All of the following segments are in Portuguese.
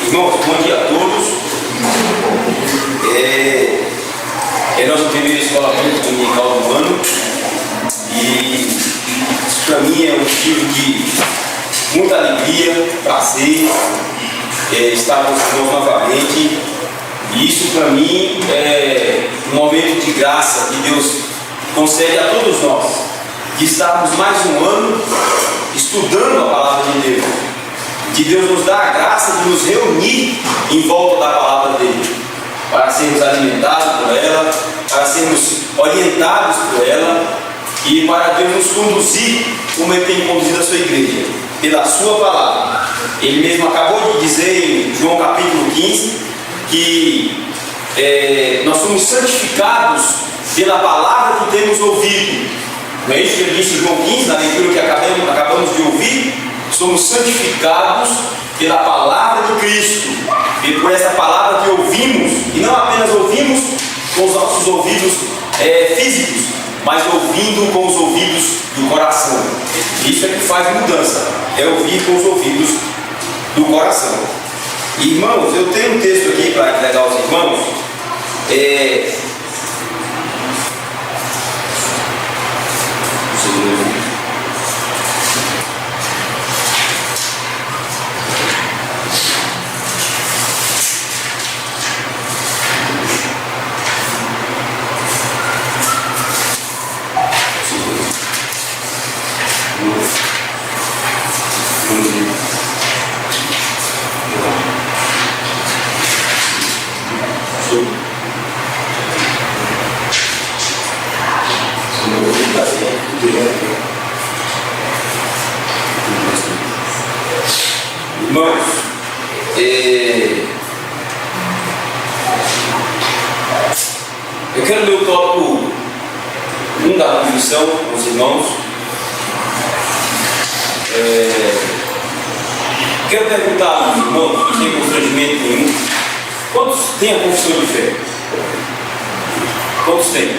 Irmãos, bom dia a todos. É nossa primeira escola bíblica dominical do ano e isso para mim é um motivo de muita alegria, prazer estar com os irmãos novamente. E isso para mim é um momento de graça que Deus concede a todos nós, de estarmos mais um ano estudando a palavra de Deus, que Deus nos dá a graça de nos reunir em volta da palavra dele, para sermos alimentados por ela, para sermos orientados por ela e para Deus nos conduzir como Ele tem conduzido a sua igreja, pela sua palavra. Ele mesmo acabou de dizer em João capítulo 15 que nós somos santificados pela palavra que temos ouvido. Não é isso que ele disse em João 15, na leitura que acabamos de ouvir? Somos santificados pela palavra de Cristo, e por essa palavra que ouvimos, e não apenas ouvimos com os nossos ouvidos físicos, mas ouvindo com os ouvidos do coração. Isso é que faz mudança, é ouvir com os ouvidos do coração. Irmãos, eu tenho um texto aqui para entregar aos irmãos. Irmãos, eu quero ler o tópico 1 da confissão com os irmãos. Quero perguntar aos irmãos, sem constrangimento nenhum, quantos têm a confissão de fé? Quantos têm?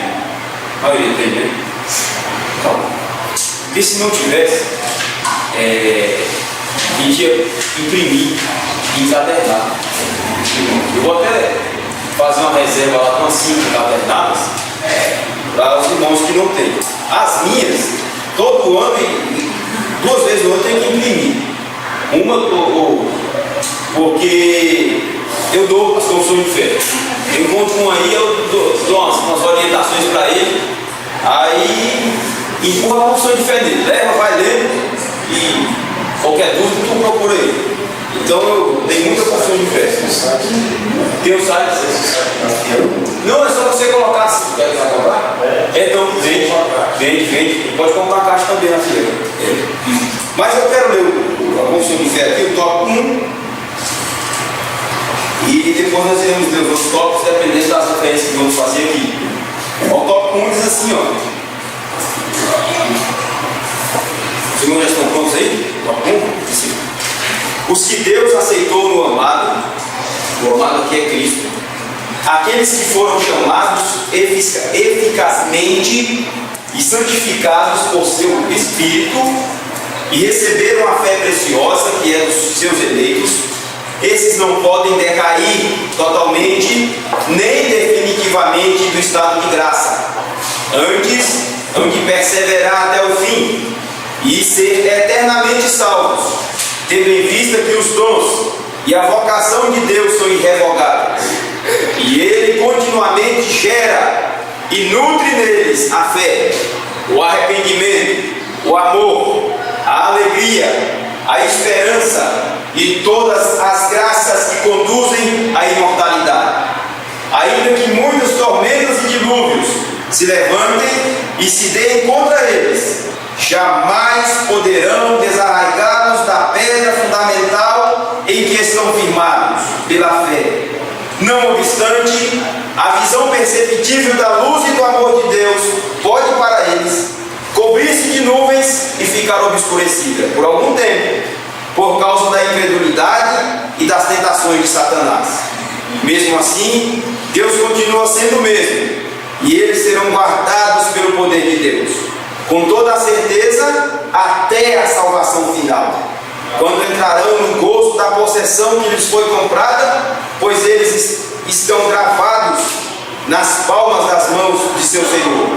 A maioria tem, né? Então, porque se não tivesse, a gente ia imprimir e encadernar. Eu vou até fazer uma reserva lá com as 5 encadernadas para os irmãos que não têm. As minhas, todo ano, 2 vezes no ano, eu tenho que imprimir. Uma porque eu dou as confissões de fé. Eu encontro um aí, eu dou umas orientações para ele, aí empurra a confissão de fé dele, leva, vai lendo e qualquer dúvida tu procura ele. Então eu dei muita confissão de fé. Tem o site? Não, é só você colocar assim. Quer comprar? Então vende. Pode comprar a caixa também na feira. Mas eu quero ler a confissão de fé aqui, o tópico 1. E depois nós iremos ler os outros tópicos, dependendo das referências que vamos fazer aqui. O tópico 1 diz assim, ó. Os irmãos já estão prontos aí? Tópico 1? Assim. Os que Deus aceitou no amado, o amado aqui é Cristo, aqueles que foram chamados eficazmente e santificados por seu Espírito e receberam a fé preciosa que é dos seus eleitos, esses não podem decair totalmente nem definitivamente do estado de graça. Antes, hão de perseverar até o fim e ser eternamente salvos, tendo em vista que os dons e a vocação de Deus são irrevogáveis, e Ele continuamente gera e nutre neles a fé, o arrependimento, o amor, a alegria, a esperança e todas as graças que conduzem à imortalidade. Ainda que muitas tormentas e dilúvios se levantem e se deem contra eles, jamais poderão desarraigá-los da pedra fundamental em que estão firmados pela fé. Não obstante, a visão perceptível da luz e do amor de Deus pode para eles cobrir-se de nuvens e ficar obscurecida por algum tempo, por causa da incredulidade e das tentações de Satanás. Mesmo assim, Deus continua sendo o mesmo, e eles serão guardados pelo poder de Deus, com toda a certeza, até a salvação final. quando entrarão no gozo da possessão que lhes foi comprada, pois eles estão gravados nas palmas das mãos de seu Senhor,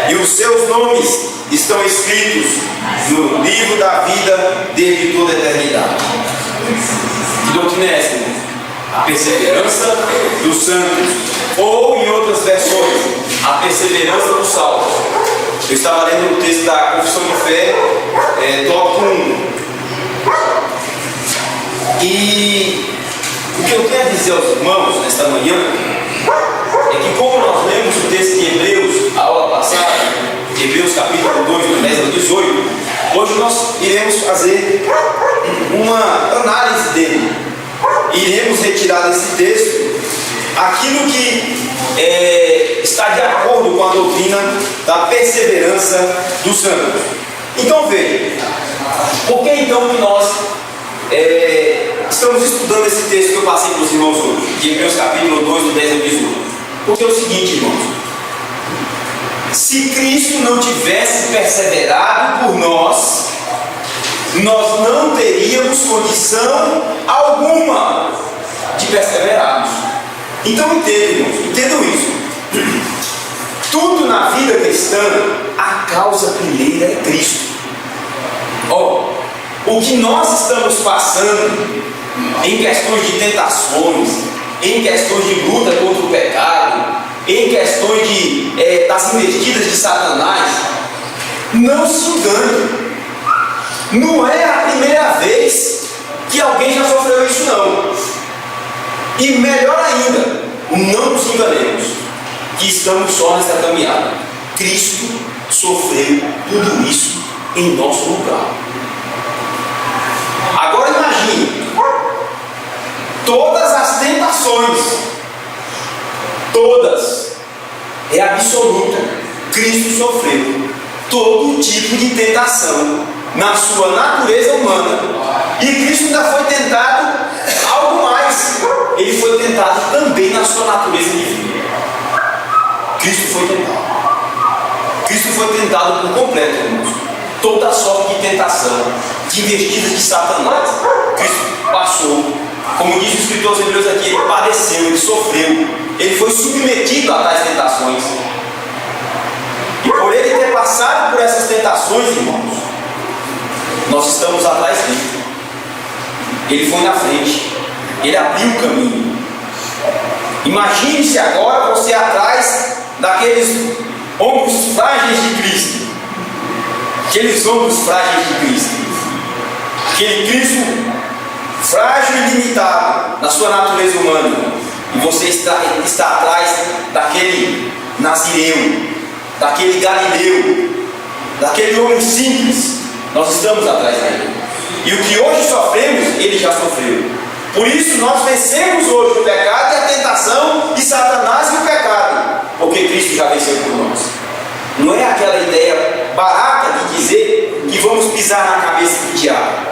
e os seus nomes estão escritos no livro da vida desde toda a eternidade. Que doutrina é essa, irmão? A perseverança dos santos, ou em outras versões, a perseverança dos salvos. Eu estava lendo o texto da Confissão de Fé, tópico 1. E o que eu quero dizer aos irmãos nesta manhã é que, como nós lemos o texto de Hebreus, a aula passada, Hebreus capítulo 2, do 10 ao 18, hoje nós iremos fazer uma análise dele. Iremos retirar desse texto aquilo que está de acordo com a doutrina da perseverança dos santos. Então veja, por que então que nós estamos estudando esse texto que eu passei para os irmãos hoje, de Hebreus capítulo 2, do 10 ao 18? Porque é o seguinte, irmãos: se Cristo não tivesse perseverado por nós, nós não teríamos condição alguma de perseverarmos. Então entendam isso. Tudo na vida cristã, a causa primeira é Cristo. O que nós estamos passando em questões de tentações, em questões de luta contra o pecado, em questões das investidas de Satanás, não se engane. Não é a primeira vez que alguém já sofreu isso, não. E melhor ainda, não nos enganemos, que estamos só nessa caminhada. Cristo sofreu tudo isso em nosso lugar. Agora imagine, todas as tentações, todas, é absoluta. Cristo sofreu todo tipo de tentação na sua natureza humana, e Cristo ainda foi tentado algo mais. Ele foi tentado também na sua natureza divina. Cristo foi tentado por completo, irmãos. Toda sorte de tentação, de investidas de Satanás, Cristo passou. Como diz o escritor aos Hebreus aqui, ele padeceu, ele sofreu, ele foi submetido a tais tentações. E por ele ter passado por essas tentações, irmãos, nós estamos atrás dele. Ele foi na frente, ele abriu o caminho. Imagine-se agora você atrás daqueles ombros frágeis de Cristo, aqueles ombros frágeis de Cristo, aquele Cristo frágil e limitado na sua natureza humana, e você está atrás daquele Nazireu, daquele Galileu, daquele homem simples. Nós estamos atrás dele. E o que hoje sofremos, ele já sofreu. Por isso nós vencemos hoje o pecado e a tentação, e Satanás e o pecado, porque Cristo já venceu por nós. Não é aquela ideia barata de dizer que vamos pisar na cabeça do diabo,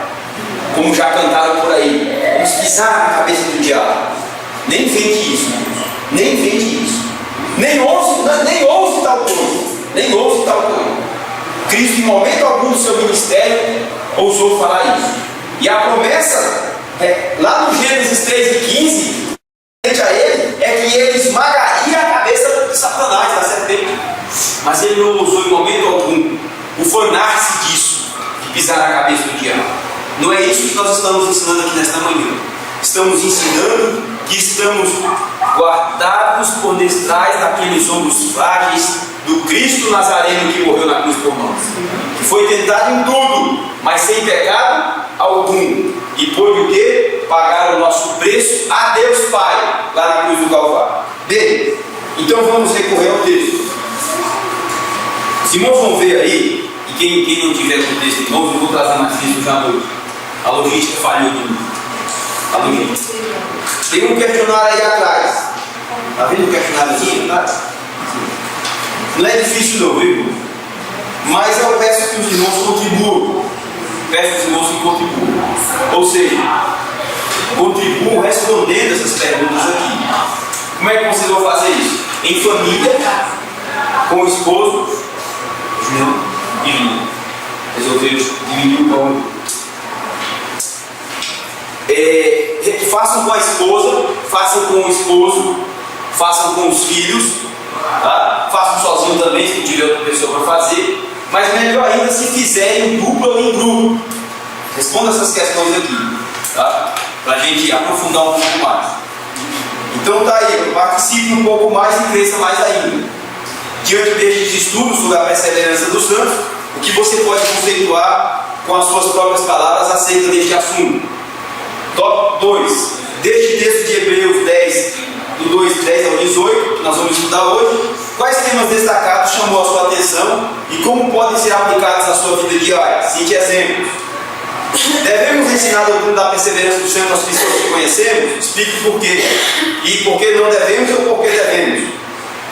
como já cantaram por aí. Vamos pisar na cabeça do diabo. Nem invente isso, nem invente isso. Nem ouve tal coisa. Nem ouve tal coisa. Cristo, em momento algum do seu ministério, ousou falar isso. E a promessa, lá no Gênesis 3:15, frente a ele, é que ele esmagaria a cabeça de Satanás, da serpente. Mas ele não ousou em momento algum ufanar-se disso, de pisar na cabeça do diabo. Não é isso que nós estamos ensinando aqui nesta manhã. Estamos ensinando que estamos guardados por detrás daqueles ombros frágeis do Cristo Nazareno que morreu na cruz por nós, que foi tentado em tudo, mas sem pecado algum, e pôde o quê? Pagar o nosso preço a Deus Pai, lá na cruz do Calvário. Bem, então vamos recorrer ao texto. Os irmãos vão ver aí, e quem não tiver com o texto, irmãos, eu vou trazer mais texto já hoje. A logística falhou de mim. A logística. Tem um questionário aí atrás. Está vendo o questionáriozinho atrás? Não é difícil não, viu? Mas eu peço que os irmãos contribuam. Peço que os irmãos que contribuam. Ou seja, contribuam respondendo essas perguntas aqui. Como é que vocês vão fazer isso? Em família, com o esposo, João e Lina. Resolveu dividir o pão. façam com a esposa, façam com o esposo, façam com os filhos, tá? Façam sozinho também, se tiver outra pessoa para fazer, mas melhor ainda se fizerem em dupla ou em grupo. Responda essas questões aqui, tá? Para a gente aprofundar um pouco mais. Então tá aí, participe um pouco mais e cresça mais ainda. Diante destes estudos sobre a perseverança dos santos, o que você pode conceituar com as suas próprias palavras acerca deste assunto? Tópico 2. Deste texto de Hebreus 10, do 10 ao 18, que nós vamos estudar hoje, quais temas destacados chamou a sua atenção e como podem ser aplicados na sua vida diária? Cite exemplos. Devemos ensinar a doutrina da perseverança do Senhor às pessoas que conhecemos? Explique por quê. E por que não devemos ou por que devemos?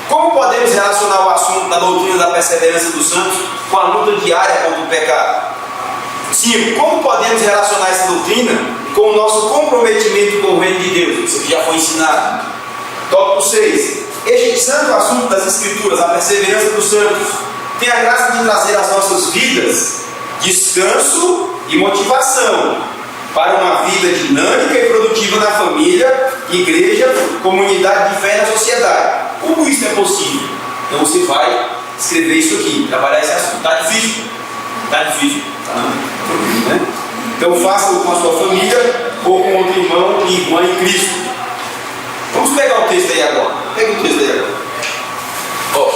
Como podemos relacionar o assunto da doutrina da perseverança dos santos com a luta diária contra o pecado? 5. Como podemos relacionar essa doutrina com o nosso comprometimento com o reino de Deus? Isso aqui já foi ensinado. Tópico 6. Este santo assunto das Escrituras, a perseverança dos santos, tem a graça de trazer às nossas vidas descanso e motivação para uma vida dinâmica e produtiva na família, igreja, comunidade de fé e na sociedade. Como isso é possível? Então você vai escrever isso aqui, trabalhar esse assunto. Está difícil? Está difícil. Né? Então faça-o com a sua família ou com outro irmão e irmã em Cristo. Vamos pegar o texto aí agora. Pega o texto aí agora. Ó,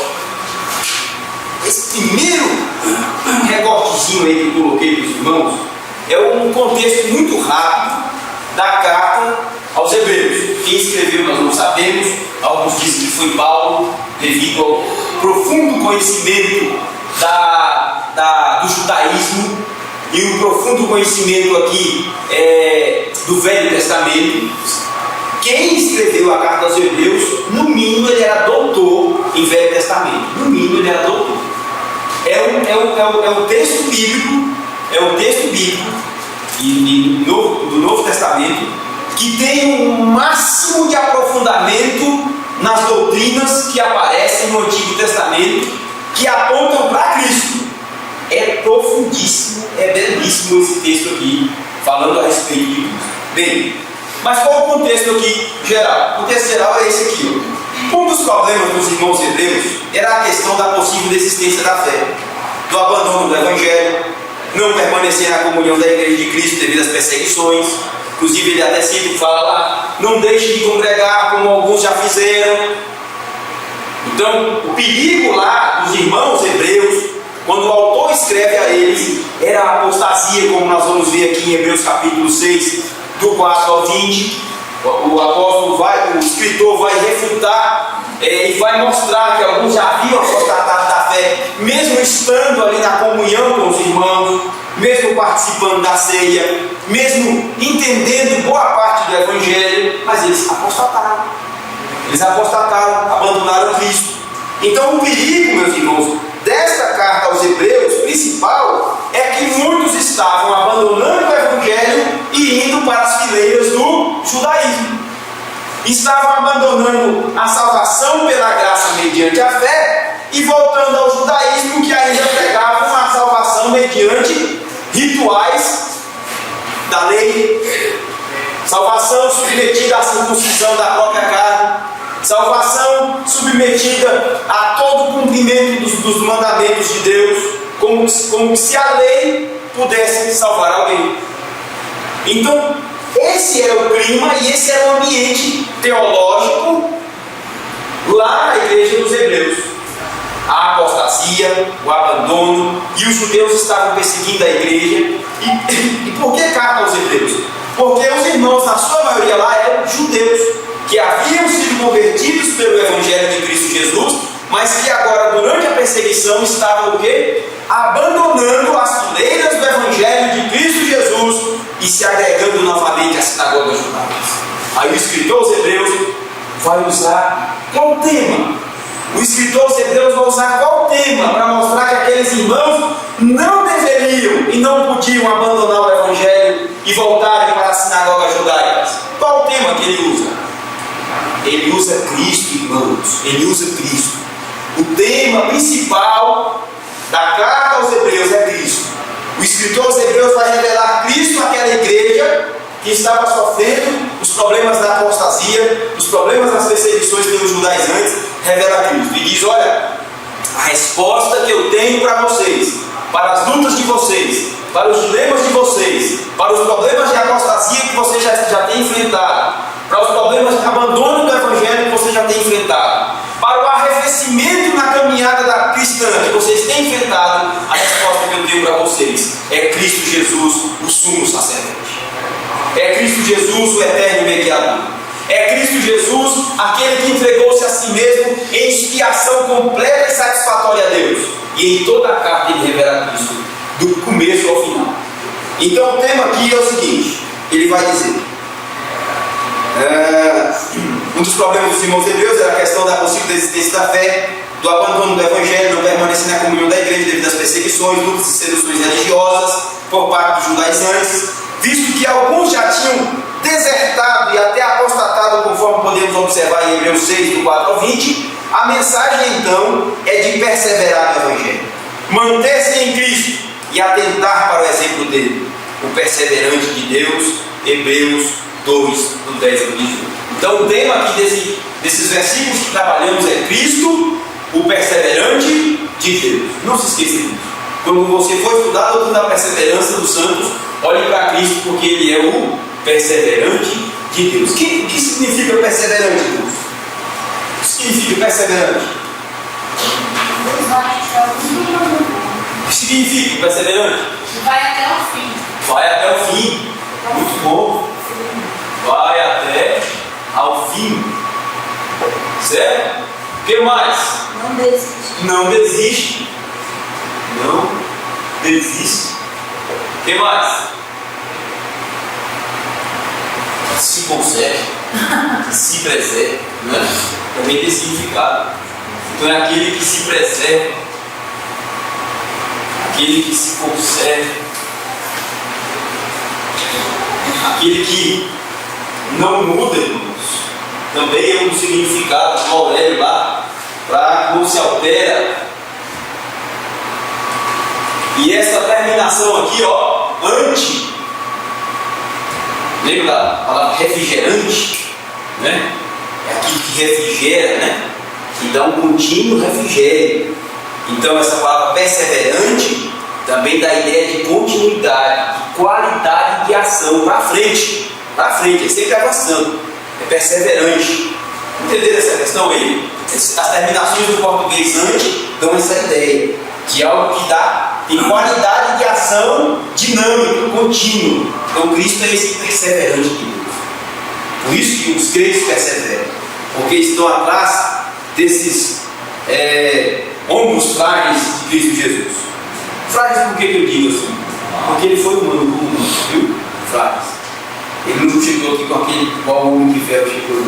esse primeiro recortezinho aí que eu coloquei para os irmãos é um contexto muito rápido da carta aos Hebreus. Quem escreveu nós não sabemos. Alguns dizem que foi Paulo, devido ao profundo conhecimento do judaísmo e o profundo conhecimento aqui do Velho Testamento. Quem escreveu a carta aos Hebreus, no mínimo ele era doutor em Velho Testamento. No mínimo ele era doutor. É um texto bíblico, do Novo Testamento, que tem um máximo de aprofundamento nas doutrinas que aparecem no Antigo Testamento, que apontam para Cristo. É profundíssimo, é belíssimo esse texto aqui, falando a respeito de Cristo. Bem, mas qual o contexto aqui geral? O contexto geral é esse aqui. Um dos problemas dos irmãos hebreus era a questão da possível desistência da fé, do abandono do Evangelho, não permanecer na comunhão da Igreja de Cristo devido às perseguições. Inclusive ele até cita que fala lá, não deixe de congregar como alguns já fizeram. Então o perigo lá dos irmãos hebreus, quando o autor escreve a eles, era a apostasia, como nós vamos ver aqui em Hebreus capítulo 6, do 4 ao 20. O escritor vai refutar e vai mostrar que alguns já haviam apostatado da fé, mesmo estando ali na comunhão com os irmãos, mesmo participando da ceia, mesmo entendendo boa parte do Evangelho, mas eles apostataram. Abandonaram Cristo. Então o perigo, meus irmãos, desta carta aos Hebreus, principal, é que muitos estavam abandonando o Evangelho e indo para as fileiras do judaísmo. Estavam abandonando a salvação pela graça mediante a fé e voltando ao judaísmo, que ainda pregavam a salvação mediante rituais da lei, salvação submetida à circuncisão da própria carne, salvação submetida a todo o cumprimento dos mandamentos de Deus, como se a lei pudesse salvar alguém. Então, esse era o clima e esse era o ambiente teológico lá na igreja dos Hebreus. A apostasia, o abandono, e os judeus estavam perseguindo a igreja. E por que carta aos Hebreus? Porque os irmãos, na sua maioria lá, eram judeus, que haviam sido convertidos pelo Evangelho de Cristo Jesus, mas que agora, durante a perseguição, estavam o quê? Abandonando as fileiras do Evangelho de Cristo Jesus e se agregando novamente às sinagogas judaicas. Aí o escritor aos Hebreus vai usar qual tema? O escritor aos Hebreus vai usar qual tema para mostrar que aqueles irmãos não deveriam e não podiam abandonar o Evangelho e voltarem para as sinagogas judaicas? Qual o tema que ele usa? Ele usa Cristo, irmãos. Ele usa Cristo. O tema principal da carta aos Hebreus é Cristo. O escritor aos Hebreus vai revelar Cristo àquela igreja que estava sofrendo os problemas da apostasia, os problemas das perseguições pelos judaizantes, revela Cristo e diz: olha, a resposta que eu tenho para vocês, para as lutas de vocês, para os dilemas de vocês, para os problemas de apostasia que vocês já têm enfrentado, para os problemas de abandono do Evangelho que vocês já têm enfrentado, para o arrefecimento na caminhada da cristã que vocês têm enfrentado, a resposta que eu tenho para vocês é Cristo Jesus, o sumo sacerdote. É Cristo Jesus, o eterno mediador. É Cristo Jesus, aquele que entregou-se a si mesmo em expiação completa e satisfatória a Deus. E em toda a carta ele revela Cristo, do começo ao final. Então o tema aqui é o seguinte: ele vai dizer, um dos problemas dos irmãos hebreus era a questão da possível desistência da fé, do abandono do Evangelho, não permanecer na comunhão da igreja devido às perseguições, lutas e seduções religiosas por parte dos judaizantes, visto que alguns já tinham desertado e até apostatado, conforme podemos observar em Hebreus 6, do 4 ao 20. A mensagem então é de perseverar no Evangelho, manter-se em Cristo e atentar para o exemplo dele, o perseverante de Deus. Hebreus 2, do 10 ao 18. Então o tema aqui desses versículos que trabalhamos é Cristo, o perseverante de Deus. Não se esqueça disso. Quando você for estudar a doutrina da perseverança dos santos, olhe para Cristo, porque ele é o perseverante de Deus. O que significa perseverante, Deus? O que significa perseverante? O que significa perseverante? Vai até o fim. Vai até o fim. Muito bom. Vai até ao fim. Certo? O que mais? Não desiste. Não desiste. Não desiste. O que mais? Se conserve. Se preserve. Né? Também tem significado. Então é aquele que se preserva, aquele que se conserva, aquele que não muda, irmãos. Também é um significado do Aurélio lá, para não se altera. E essa terminação aqui, ó, ante, lembra da palavra refrigerante, né? É aquilo que refrigera, né? Que dá um contínuo refrigério. Então essa palavra perseverante também dá a ideia de continuidade, de qualidade de ação para frente, é sempre avançando, é perseverante. Entenderam essa questão aí? As terminações do português ante dão essa ideia de algo que tem qualidade de ação dinâmico, contínuo. Então Cristo é esse perseverante de Deus. Por isso que os crentes perseveram, porque estão atrás desses ombros frágeis de Cristo Jesus. Frágeis por que eu digo assim? Porque ele foi humano como nós, viu? Frágeis. Ele não chegou aqui com aquele qual o homem de ferro chegou.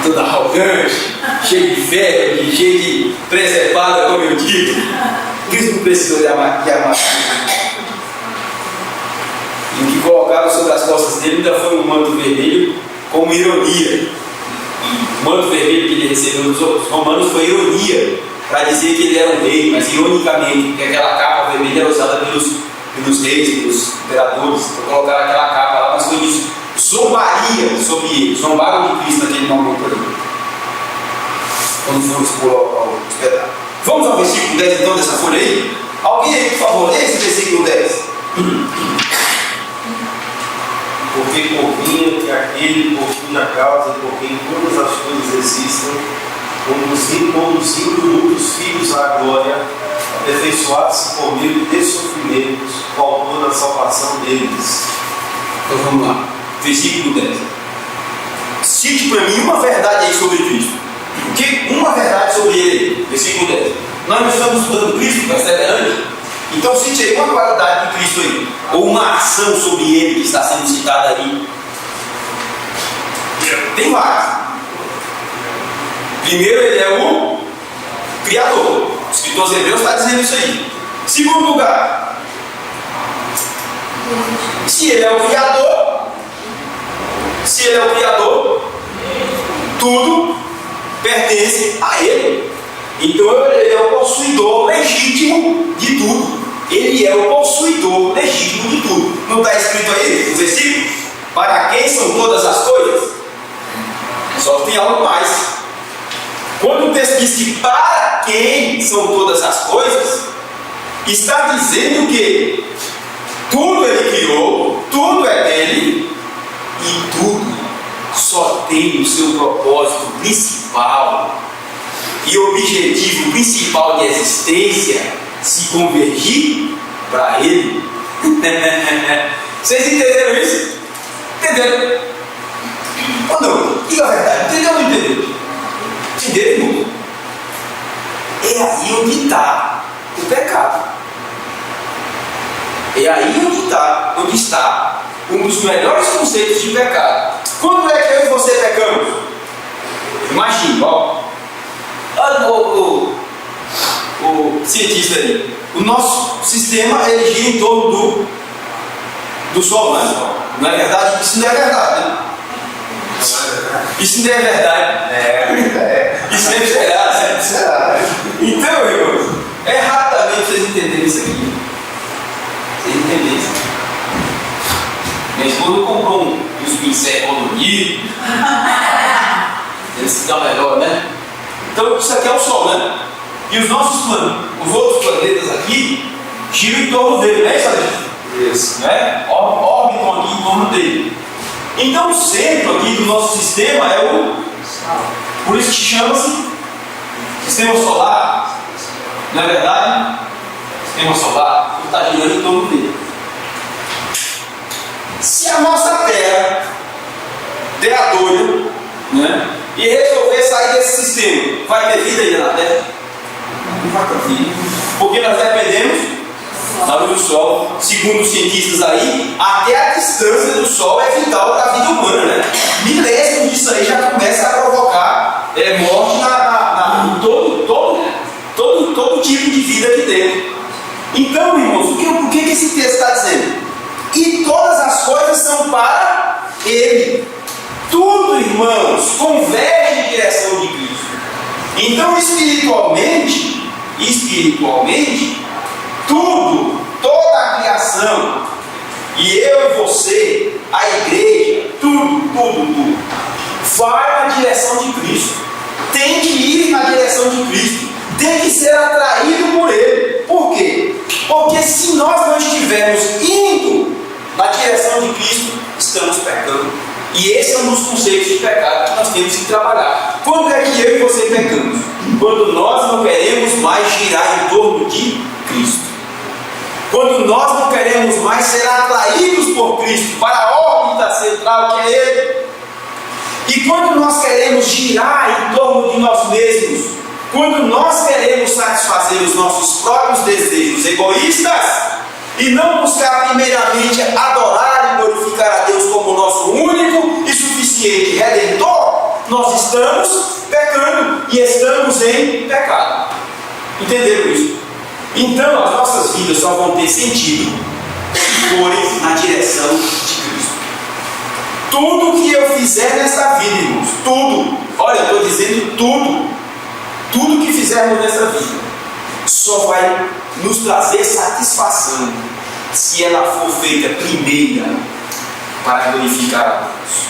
Todo arrogante, cheio de ferro, cheio de preservada, como eu digo. Cristo não precisou de amar. E o que colocaram sobre as costas dele ainda foi um manto vermelho, como ironia. O manto vermelho que ele recebeu dos outros romanos foi ironia, para dizer que ele era um rei, mas ironicamente, porque aquela capa vermelha era usada pelos reis, pelos imperadores, para colocar aquela capa lá, mas foi isso. Zombaria sobre ele, zombaram de Cristo naquele momento ali, quando foram expor ao espetáculo. Vamos ao versículo 10 então dessa folha aí? Alguém aí, por favor, lê esse versículo 10. Porque convinha que aquele por cuja causa e por quem todas as coisas existem, conduzindo muitos filhos à glória, aperfeiçoados-se por meio de sofrimentos, o autor da salvação deles. Então vamos lá, versículo 10. Cite para mim uma verdade aí sobre Cristo. Uma verdade sobre ele, versículo 10. Nós não estamos estudando Cristo, perseverante. Então cite aí uma qualidade de Cristo aí, ou uma ação sobre ele que está sendo citada aí. Tem várias. Primeiro, ele é o Criador. O escritor Hebreus está dizendo isso aí. Segundo lugar, se ele é o Criador, tudo pertence a ele. Então ele é o possuidor legítimo de tudo. Ele é o possuidor legítimo de tudo. Não está escrito aí no versículo? Para quem são todas as coisas? Só que tem algo mais. Quando o texto diz que para quem são todas as coisas, está dizendo que tudo ele criou, tudo é dele, e tudo só tem o seu propósito principal e objetivo principal de existência se convergir para ele. Vocês entenderam isso? Entenderam? Ou não? Diga a verdade, entendeu ou não entendeu? Entenderam, irmão? É aí onde está o pecado. É aí onde está um dos melhores conceitos de pecado. Quando é que eu e você pecamos? Imagine, ó. Olha o cientista aí. O nosso sistema ele gira em torno do Sol, né? Não é verdade? Isso não é verdade, né? Isso não é verdade. Isso é verdade. Então, irmãos, é rapidamente vocês entenderem isso aqui. Vocês entenderem isso. Minha esposa comprou uns pincéis coloridos. Eles ficam melhor, né? Então, isso aqui é o Sol, né? E os outros planetas aqui giram em torno dele, né, isso? Né? Orbitam aqui em torno dele. Então, o centro aqui do nosso sistema é o. Por isso que chama-se Sistema Solar. Não é verdade? Sistema Solar está girando em torno dele. Se a nossa Terra der a doida, né, e resolver sair desse sistema, vai ter vida ainda na Terra? Não vai ter vida. Porque nós dependemos da luz do Sol. Segundo os cientistas aí, até a distância do Sol é vital para a vida humana, né? Milésimos disso aí já começa a provocar morte em todo tipo de vida aqui dentro. Então, irmãos, o que esse texto está dizendo? E todas as coisas são para Ele. Tudo, irmãos, converge em direção de Cristo. Então, espiritualmente, tudo, toda a criação, e eu e você, a igreja, tudo, vai na direção de Cristo. Tem que ir na direção de Cristo. Tem que ser atraído por Ele. Por quê? Porque se nós não estivermos indo na direção de Cristo, estamos pecando. E esse é um dos conceitos de pecado que nós temos que trabalhar. Quando é que eu e você pecamos? Quando nós não queremos mais girar em torno de Cristo. Quando nós não queremos mais ser atraídos por Cristo para a órbita central que é Ele. E quando nós queremos girar em torno de nós mesmos, quando nós queremos satisfazer os nossos próprios desejos egoístas e não buscar primeiramente adorar e glorificar a Deus como nosso único e suficiente Redentor, nós estamos pecando e estamos em pecado. Entenderam isso? Então as nossas vidas só vão ter sentido se forem na direção de Cristo. Tudo que eu fizer nesta vida, irmãos, tudo, olha, eu estou dizendo tudo que fizermos nesta vida só vai nos trazer satisfação se ela for feita primeira para glorificar a Deus,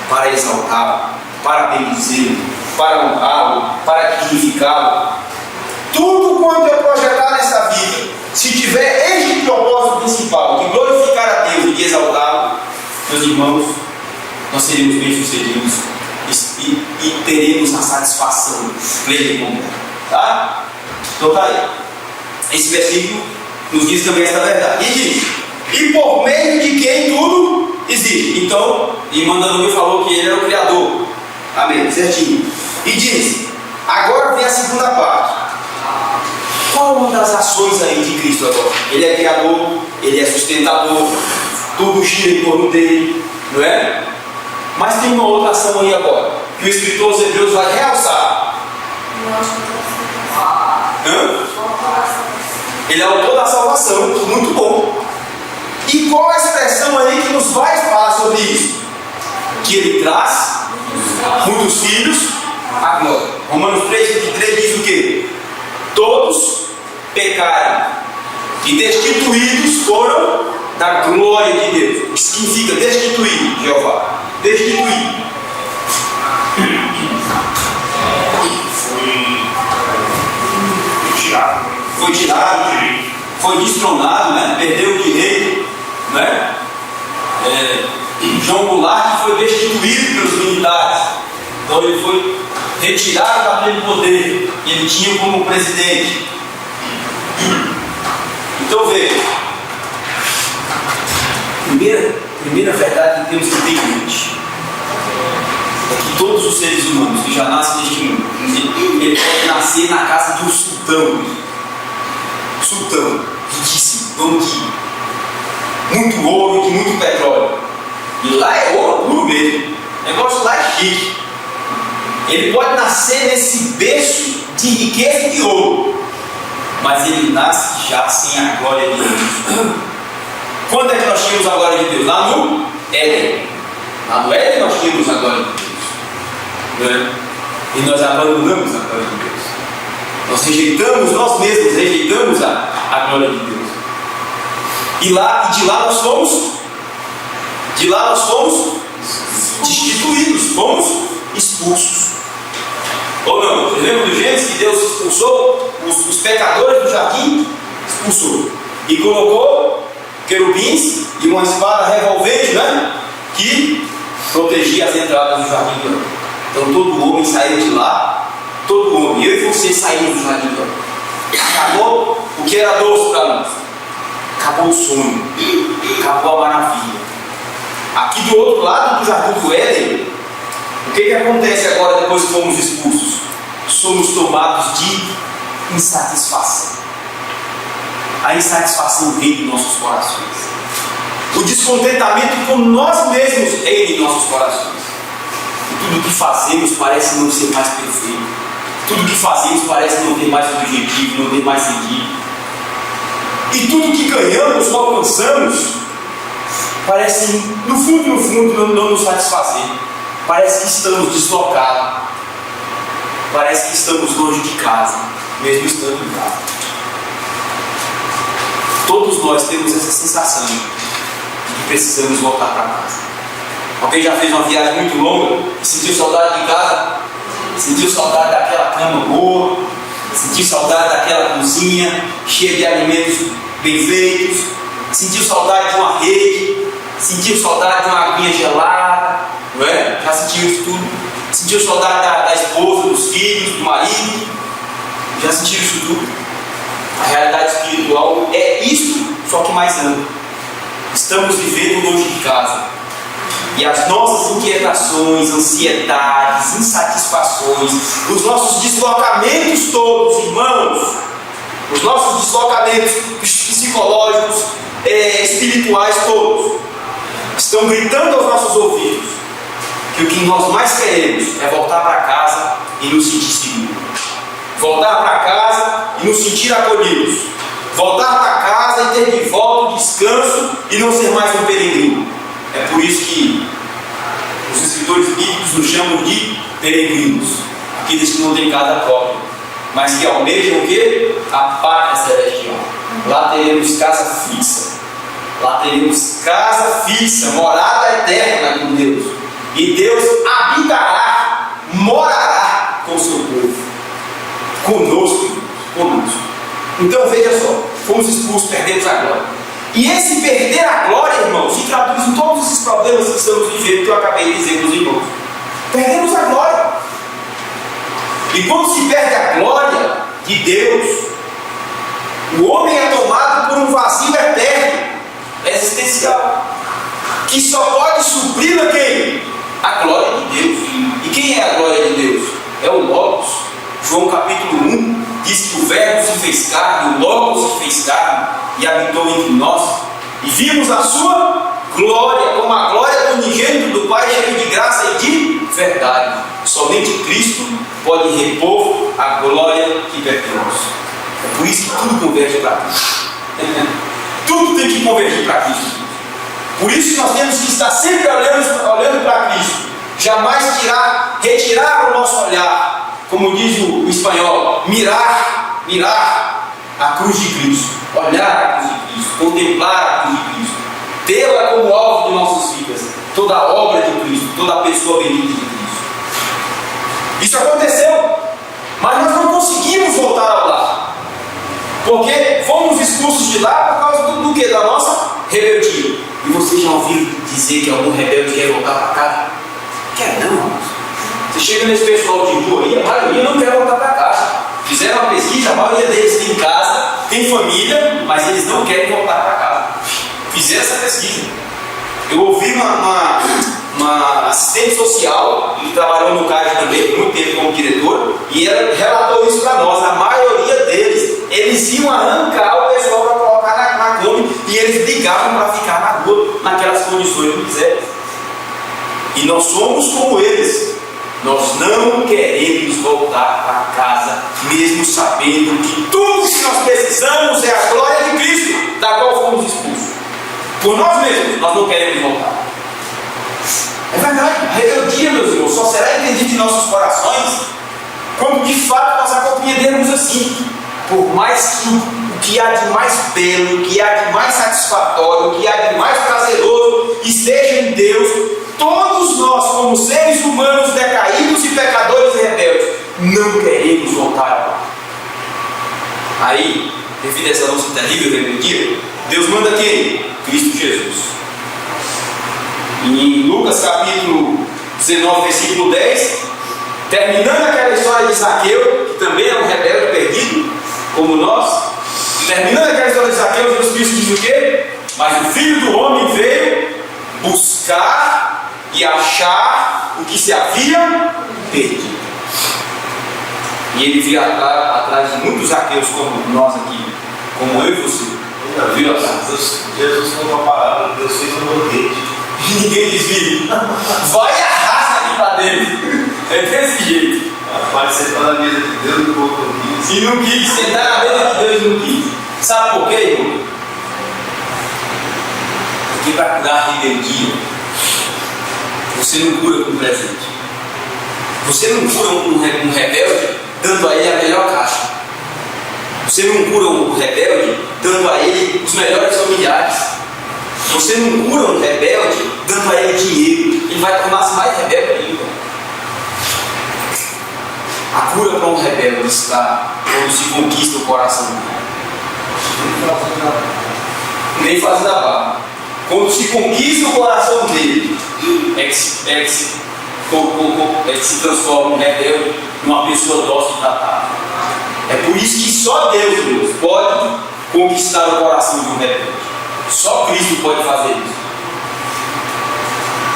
para exaltá-lo, para bendizê-lo, para honrá-lo, para dignificá-lo. Tudo quanto eu projetar nessa vida, se tiver este propósito principal de glorificar a Deus e de exaltá-lo, meus irmãos, nós seremos bem-sucedidos e teremos a satisfação plena com Deus. Tá? Então tá aí. Esse versículo nos diz também essa verdade. E diz: e por meio de quem tudo existe. Então, irmã Danube falou que ele era o Criador. Amém, certinho. E diz: agora vem a segunda parte. Qual uma das ações aí de Cristo agora? Ele é Criador, Ele é sustentador, tudo gira em torno dele, não é? Mas tem uma outra ação aí agora, que o escritor aos Hebreus vai realçar. Ele é o autor da salvação, muito bom. E qual a expressão aí que nos vai falar sobre isso? Que ele traz muitos filhos à glória. Romanos 3:23 diz o quê? Todos pecaram E destituídos foram da glória de Deus. O que significa destituído, Jeová? Destituído. Foi tirado, foi destronado, né? Perdeu o direito, né? João Goulart foi destituído pelos militares. Então ele foi retirado daquele poder que ele tinha como presidente. Então veja, primeira verdade que temos que ter em mente é que todos os seres humanos que já nascem neste mundo, ele pode nascer na casa de um sultão, riquíssimo, dono de muito ouro, de muito petróleo. E lá é ouro puro mesmo. O negócio lá é chique. Ele pode nascer nesse berço de riqueza e de ouro, mas ele nasce já sem a glória de Deus. Quando é que nós tínhamos a glória de Deus? Lá no Éden. Lá no Éden nós tínhamos a glória de Deus. Né? E nós abandonamos a glória de Deus. Nós rejeitamos, nós mesmos rejeitamos a glória de Deus. E de lá nós fomos destituídos, fomos expulsos. Ou não? Você lembra do Gênesis que Deus expulsou os pecadores do jardim? Expulsou. E colocou querubins e uma espada revolvente, né? Que protegia as entradas do jardim do Éden. Então todo homem saiu de lá, todo homem, eu e você saímos do jardim do Éden. Acabou o que era doce para nós. Acabou o sonho, acabou a maravilha. Aqui do outro lado do jardim do Éden, o que acontece agora depois que fomos expulsos? Somos tomados de insatisfação. A insatisfação reina em nossos corações. O descontentamento com nós mesmos reina em nossos corações. E tudo que fazemos parece não ser mais perfeito. Tudo que fazemos parece não ter mais objetivo, não ter mais sentido. E tudo que ganhamos ou alcançamos parece, no fundo, não nos satisfazer. Parece que estamos deslocados. Parece que estamos longe de casa, mesmo estando em casa. Todos nós temos essa sensação de que precisamos voltar para casa. Alguém já fez uma viagem muito longa e sentiu saudade de casa? Sentiu saudade daquela cama boa? Sentiu saudade daquela cozinha cheia de alimentos bem feitos? Sentiu saudade de uma rede? Sentiu saudade de uma aguinha gelada? Não é? Já sentiu isso tudo? Sentiu saudade da esposa, dos filhos, do marido? Já sentiu isso tudo? A realidade espiritual é isso, só que mais amplo. Estamos vivendo longe de casa. E as nossas inquietações, ansiedades, insatisfações, os nossos deslocamentos todos, irmãos, os nossos deslocamentos psicológicos, espirituais todos, estão gritando aos nossos ouvidos que o que nós mais queremos é voltar para casa e nos sentir seguros. Voltar para casa e nos sentir acolhidos. Voltar para casa e ter de volta o descanso e não ser mais um peregrino. É por isso que os escritores bíblicos nos chamam de peregrinos, aqueles que não têm casa própria, mas que almejam o quê? A pátria celestial. Lá teremos casa fixa. Lá teremos casa fixa, morada eterna com Deus. E Deus habitará, morará com o seu povo. Conosco. Então veja só, fomos expulsos, perdemos a glória. E esse perder a glória, irmãos, se traduz em todos esses problemas que estamos vivendo, que eu acabei de dizer para os irmãos. Perdemos a glória. E quando se perde a glória de Deus, o homem é tomado por um vazio eterno, existencial, que só pode suprir a quem? A glória de Deus. E quem é a glória de Deus? É o Logos. João capítulo 1 diz que o Verbo se fez carne, o Logos se fez carne e habitou entre nós, e vimos a sua glória, como a glória do unigênito do Pai, cheio de graça e de verdade. Somente Cristo pode repor a glória que perdemos. É por isso que tudo converge para Cristo. Tudo tem que convergir para Cristo. Por isso que nós temos que estar sempre olhando para Cristo. Jamais retirar o nosso olhar. Como diz o espanhol, mirar a cruz de Cristo, olhar a cruz de Cristo, contemplar a cruz de Cristo, tê-la como alvo de nossas vidas, toda a obra de Cristo, toda a pessoa bendita de Cristo. Isso aconteceu, mas nós não conseguimos voltar ao lar, porque fomos expulsos de lá por causa do quê? Da nossa rebeldia. E vocês já ouviram dizer que algum rebelde quer voltar para casa? Quer não, irmãos. Você chega nesse pessoal de rua aí, a maioria não quer voltar para casa. Fizeram uma pesquisa, a maioria deles tem casa, tem família, mas eles não querem voltar para casa. Fizeram essa pesquisa. Eu ouvi uma assistente social, que trabalhou no CAD também por muito tempo como diretora, e ela relatou isso para nós. A maioria deles, eles iam arrancar o pessoal para colocar na Kombi, e eles ligavam para ficar na rua, naquelas condições de miséria. E nós somos como eles. Nós não queremos voltar para casa, mesmo sabendo que tudo que nós precisamos é a glória de Cristo, da qual fomos expulsos. Por nós mesmos, nós não queremos voltar. É verdade, a rebeldia, meus irmãos, só será entendida em nossos corações quando de fato nós a compreendermos assim. Por mais que o que há de mais belo, o que há de mais satisfatório, o que há de mais prazeroso esteja em Deus, todos nós, como seres humanos decaídos e pecadores e rebeldes, não queremos voltar lá. Aí, devido a essa nossa terrível rebeldia, Deus manda quem? Cristo Jesus. Em Lucas capítulo 19, versículo 10, terminando aquela história de Zaqueu, que também é um rebelde perdido, como nós, terminando aquela história de Zaqueu, Jesus Cristo diz o quê? Mas o Filho do Homem veio buscar e achar o que se havia perdido. E ele veio atrás de muitos Zaqueus como nós aqui, como eu e você. Viu atrás? Jesus falou uma palavra, Deus fez um banquete. E ninguém desvia. Vai e arrasta aqui para dentro. É desse jeito. Pode sentar na mesa de Deus e o povo não quis. E não quis, sentar na mesa de Deus e não quis. Sabe por quê, irmão? Porque para curar a rebeldia, você não cura com presente. Você não cura um rebelde dando a ele a melhor caixa. Você não cura um rebelde dando a ele os melhores familiares. Você não cura um rebelde dando a ele dinheiro. Ele vai tornar-se mais rebelde ainda. A cura para um rebelde está quando se conquista o coração dele. Nem fazendo a barra. Quando se conquista o coração dele, é que se transforma um rebelde numa pessoa dócil e tratável. É por isso que só Deus pode conquistar o coração de um rebelde. Só Cristo pode fazer isso.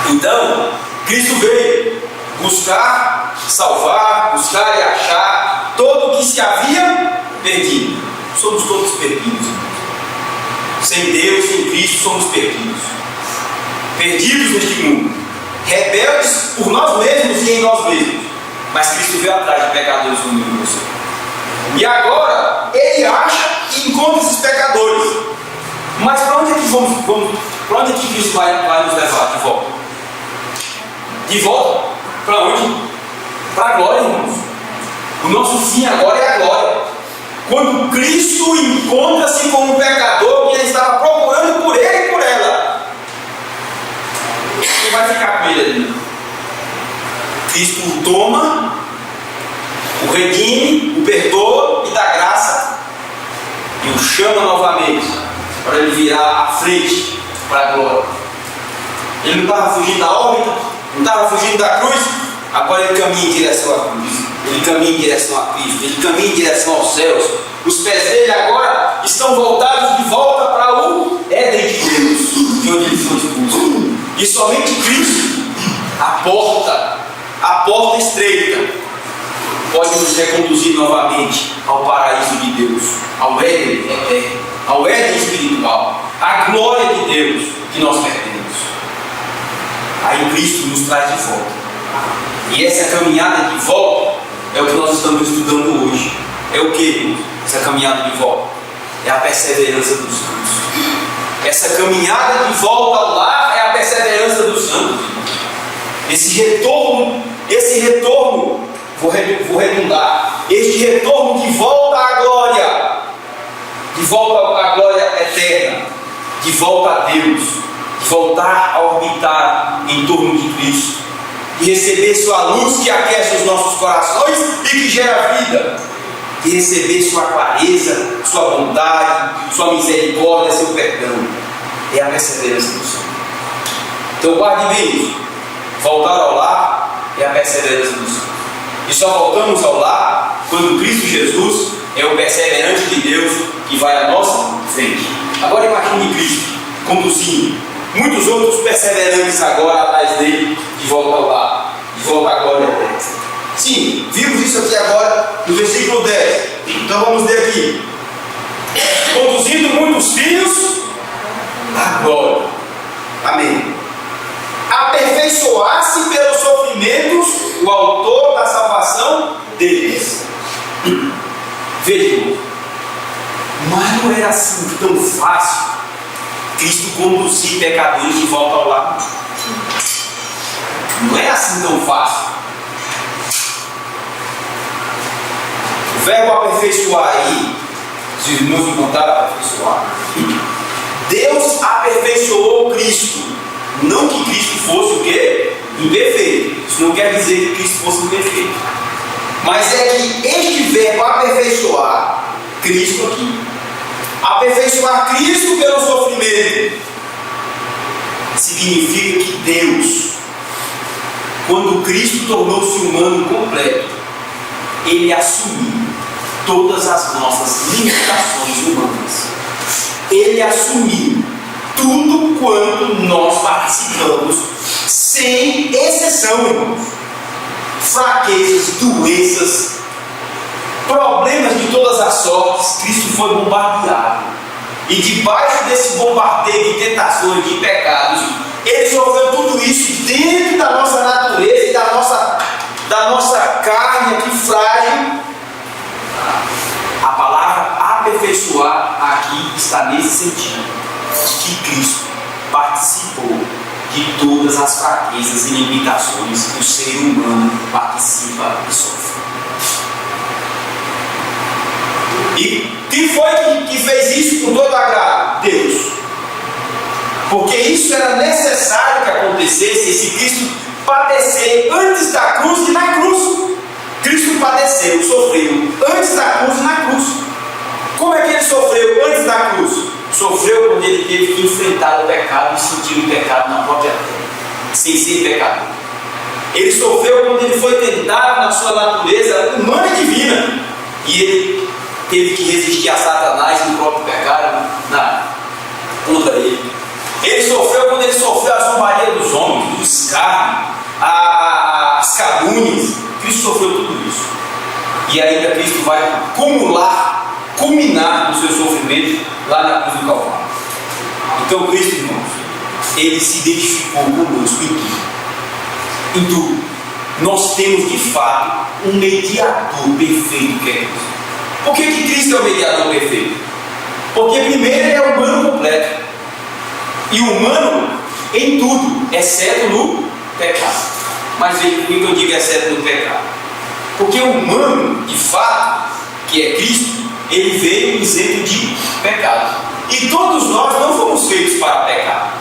Então, Cristo veio buscar, salvar, buscar e achar todo o que se havia perdido. Somos todos perdidos. Sem Deus, sem Cristo, somos perdidos. Perdidos neste mundo. Rebeldes por nós mesmos e em nós mesmos. Mas Cristo veio atrás de pecadores como eu e você. E agora, Ele acha e encontra esses pecadores. Mas para onde é que para onde é que Cristo vai nos levar de volta? De volta? Para onde? Para a glória, irmãos. O nosso fim agora é a glória. Quando Cristo encontra-se com um pecador que ele estava procurando por ele e por ela, ele vai ficar com ele ali. Cristo o toma, o redime, o perdoa e dá graça e o chama novamente para ele virar à frente para a glória. Ele não estava fugindo da órbita, não estava fugindo da cruz, agora ele caminha em direção à cruz, ele caminha em direção a Cristo, ele caminha em direção aos céus. Os pés dele agora estão voltados de volta para o Éden de Deus, de onde ele foi expulso. E somente Cristo, a porta estreita, pode nos reconduzir novamente ao paraíso de Deus, ao Éden eterno, ao Éden espiritual, à glória de Deus que nós perdemos. Aí Cristo nos traz de volta. E essa caminhada de volta é o que nós estamos estudando hoje. É o que? Essa caminhada de volta é a perseverança dos santos. Essa caminhada de volta ao lar é a perseverança dos santos. Esse retorno, vou redundar, este retorno de volta à glória de volta à glória eterna, de volta a Deus, de voltar a orbitar em torno de Cristo, de receber sua luz que aquece os nossos corações e que gera vida, de receber sua clareza, sua bondade, sua misericórdia, seu perdão. É a perseverança do Senhor. Então guarde bem isso. Voltar ao lar é a perseverança do Senhor. E só voltamos ao lar quando Cristo Jesus é o perseverante de Deus que vai à nossa frente. Agora imagine Cristo conduzindo muitos outros perseverantes agora atrás dele, de volta ao lar, de volta à glória dele. Sim, vimos isso aqui agora no versículo 10. Então vamos ler aqui. Conduzindo muitos filhos à glória. Amém. Aperfeiçoar-se pelos sofrimentos o autor da salvação deles. Vejam, mas não era assim tão fácil Cristo conduzir pecadores de volta ao lar. Não é assim tão fácil. O verbo aperfeiçoar aí, os irmãos encontraram aperfeiçoar. Deus aperfeiçoou Cristo. Não que Cristo fosse o quê? Imperfeito. Isso não quer dizer que Cristo fosse imperfeito. Mas é que este verbo aperfeiçoar Cristo aqui, aperfeiçoar Cristo pelo sofrimento, significa que Deus, quando Cristo tornou-se humano completo, Ele assumiu todas as nossas limitações humanas. Ele assumiu tudo quanto nós participamos, sem exceção, irmãos. Fraquezas, doenças, problemas de todas as sortes, Cristo foi bombardeado. E debaixo desse bombardeio de tentações, de pecados, Ele sofreu tudo isso dentro da nossa natureza e da nossa carne aqui frágil. A palavra aperfeiçoar aqui está nesse sentido, que Cristo participou de todas as fraquezas e limitações que o ser humano participa e sofre. E quem foi que fez isso com todo agrado? Deus. Porque isso era necessário que acontecesse, esse Cristo padecer antes da cruz e na cruz. Cristo padeceu, sofreu antes da cruz e na cruz. Como é que ele sofreu antes da cruz? Sofreu quando ele teve que enfrentar o pecado e sentir o pecado na própria terra, sem ser pecador. Ele sofreu quando ele foi tentado na sua natureza humana e divina, e ele teve que resistir a Satanás no próprio pecado contra ele. Ele sofreu quando ele sofreu a zombaria dos homens, do escárnio, as calúnias. Cristo sofreu tudo isso. E ainda Cristo vai culminar no seu sofrimento lá na cruz do Calvário. Então Cristo, irmãos, Ele se identificou conosco em tudo. Em tudo. Nós temos de fato um mediador perfeito que é Cristo. Por que Cristo é o mediador perfeito? Porque primeiro Ele é humano completo. E humano em tudo, exceto no pecado. Mas veja por que eu digo exceto no pecado. Porque o humano, de fato, que é Cristo, Ele veio isento de pecado. E todos nós não fomos feitos para pecar.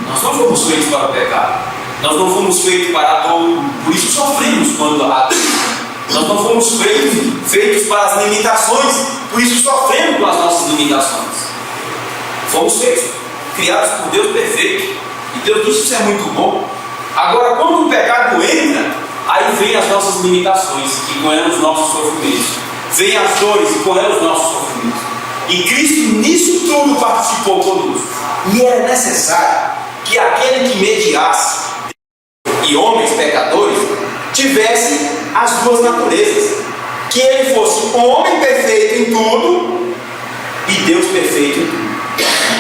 Nós não fomos feitos para pecar. Nós não fomos feitos para a dor. Por isso sofremos quando há dor. Nós não fomos feitos para as limitações. Por isso sofremos com as nossas limitações. Fomos feitos, criados por Deus perfeito. E Deus disse que isso é muito bom. Agora, quando o pecado entra, aí vem as nossas limitações, e com elas os nossos sofrimentos. Vem as dores, e com elas os nossos sofrimentos. E Cristo nisso tudo participou conosco. E era necessário que aquele que mediasse, e homens pecadores, tivesse as duas naturezas. Que ele fosse homem perfeito em tudo e Deus perfeito em tudo.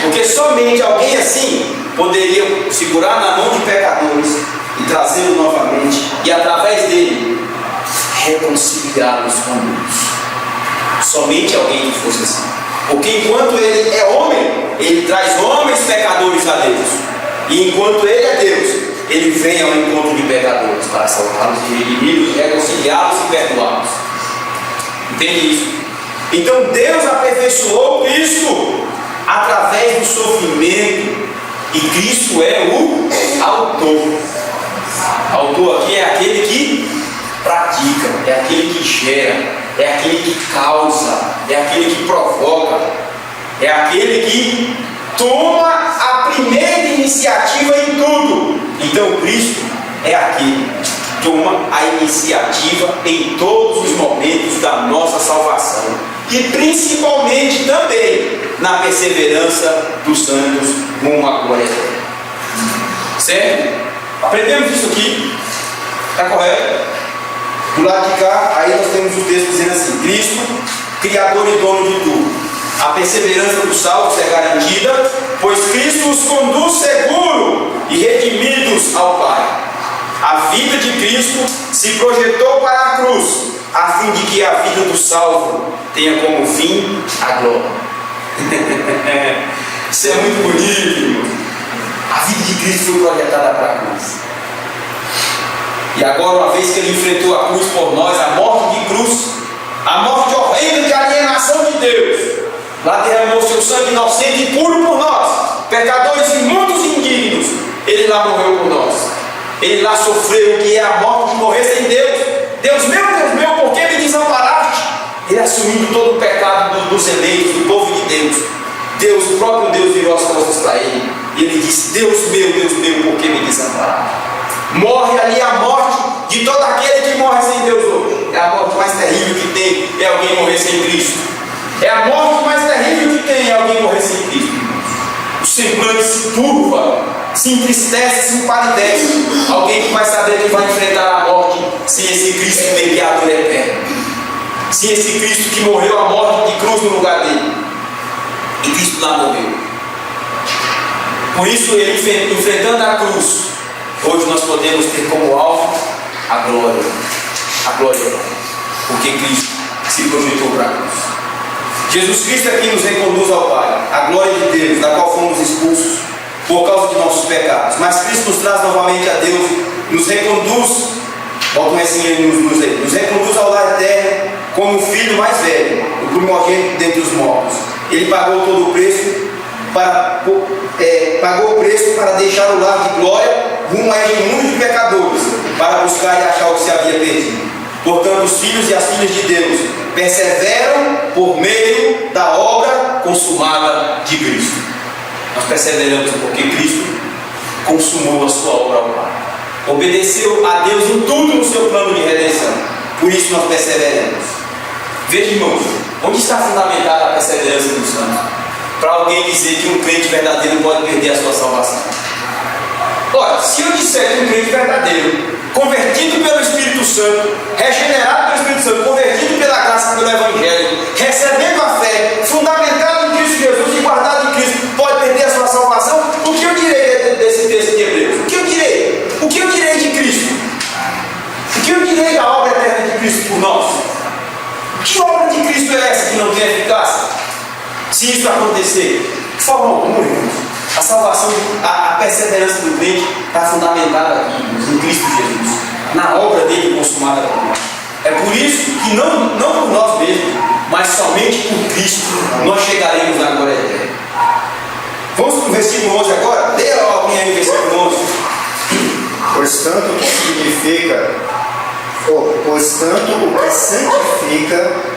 Porque somente alguém assim poderia segurar na mão de pecadores e trazê-los novamente, e através dele reconciliá-los com Deus. Somente alguém que fosse assim. Porque enquanto ele é homem, ele traz homens pecadores a Deus. E enquanto ele é Deus, ele vem ao encontro de pecadores para salvá-los de inimigos, reconciliá-los e perdoá-los. Entende isso? Então Deus aperfeiçoou Cristo através do sofrimento, e Cristo é o autor. Autor aqui é aquele que pratica, é aquele que gera, é aquele que causa, é aquele que provoca, é aquele que toma a primeira iniciativa em tudo. Então Cristo é aquele que toma a iniciativa em todos os momentos da nossa salvação, e principalmente também na perseverança dos santos rumo à glória eterna. Certo? Aprendemos isso aqui? Está correto? Do lado de cá, aí nós temos o texto dizendo assim: Cristo, Criador e dono de tudo. A perseverança dos salvos é garantida, pois Cristo os conduz seguro e redimidos ao Pai. A vida de Cristo se projetou para a cruz, a fim de que a vida do salvo tenha como fim a glória. Isso é muito bonito, irmão. A vida de Cristo foi projetada para a cruz. E agora, uma vez que Ele enfrentou a cruz por nós, a morte de cruz, a morte horrenda de alienação de Deus, lá derramou seu sangue inocente e puro por nós, pecadores imundos e indignos. Ele lá morreu por nós. Ele lá sofreu o que é a morte de morrer sem Deus. Deus meu, por que me desamparaste? Ele assumindo todo o pecado dos eleitos, do povo de Deus. Deus, o próprio Deus, virou as costas para ele. E ele disse: Deus meu, por que me desamparaste? Morre ali a morte de todo aquele que morre sem Deus hoje. É a morte mais terrível que tem, é alguém morrer sem Cristo. É a morte mais terrível que tem, é alguém morrer sem Cristo. O semblante se turva, se entristece, se empalidece. Alguém que vai saber que vai enfrentar a morte sem esse Cristo mediador eterno, sem esse Cristo que morreu a morte de cruz no lugar dele. E Cristo lá morreu. Por isso, ele enfrentando a cruz, hoje nós podemos ter como alvo a glória. A glória, porque Cristo se projetou para a cruz. Jesus Cristo é quem nos reconduz ao Pai, a glória de Deus, da qual fomos expulsos por causa de nossos pecados. Mas Cristo nos traz novamente a Deus, nos reconduz, bota um assim aí, nos reconduz ao lar eterno como o filho mais velho, o primogênito dentre os mortos. Ele pagou todo o preço pagou o preço para deixar o lar de glória rumo a este mundo de pecadores, para buscar e achar o que se havia perdido. Portanto, os filhos e as filhas de Deus perseveram por meio da obra consumada de Cristo. Nós perseveramos porque Cristo consumou a sua obra ao Pai. Obedeceu a Deus em tudo no seu plano de redenção. Por isso nós perseveramos. Veja, irmãos, onde está fundamentada a perseverança dos santos? Para alguém dizer que um crente verdadeiro pode perder a sua salvação. Ora, se eu disser que um crente verdadeiro, convertido pelo Espírito Santo, regenerado pelo Espírito Santo, convertido pela graça pelo Evangelho, recebendo a fé, fundamentado em Cristo Jesus e guardado em Cristo, pode perder a sua salvação, o que eu direi desse texto de Hebreus? O que eu direi? O que eu direi de Cristo? O que eu direi da obra eterna de Cristo por nós? Que obra de Cristo é essa que não tem eficácia? Se isso acontecer, de forma alguma, irmãos, a salvação, a perseverança do crente está fundamentada aqui, em Cristo Jesus, na obra dele consumada por nós. É por isso que não por nós mesmos, mas somente por Cristo nós chegaremos na glória eterna. Vamos para o versículo 11 agora? Leia alguém aí o versículo 11. Pois tanto o que santifica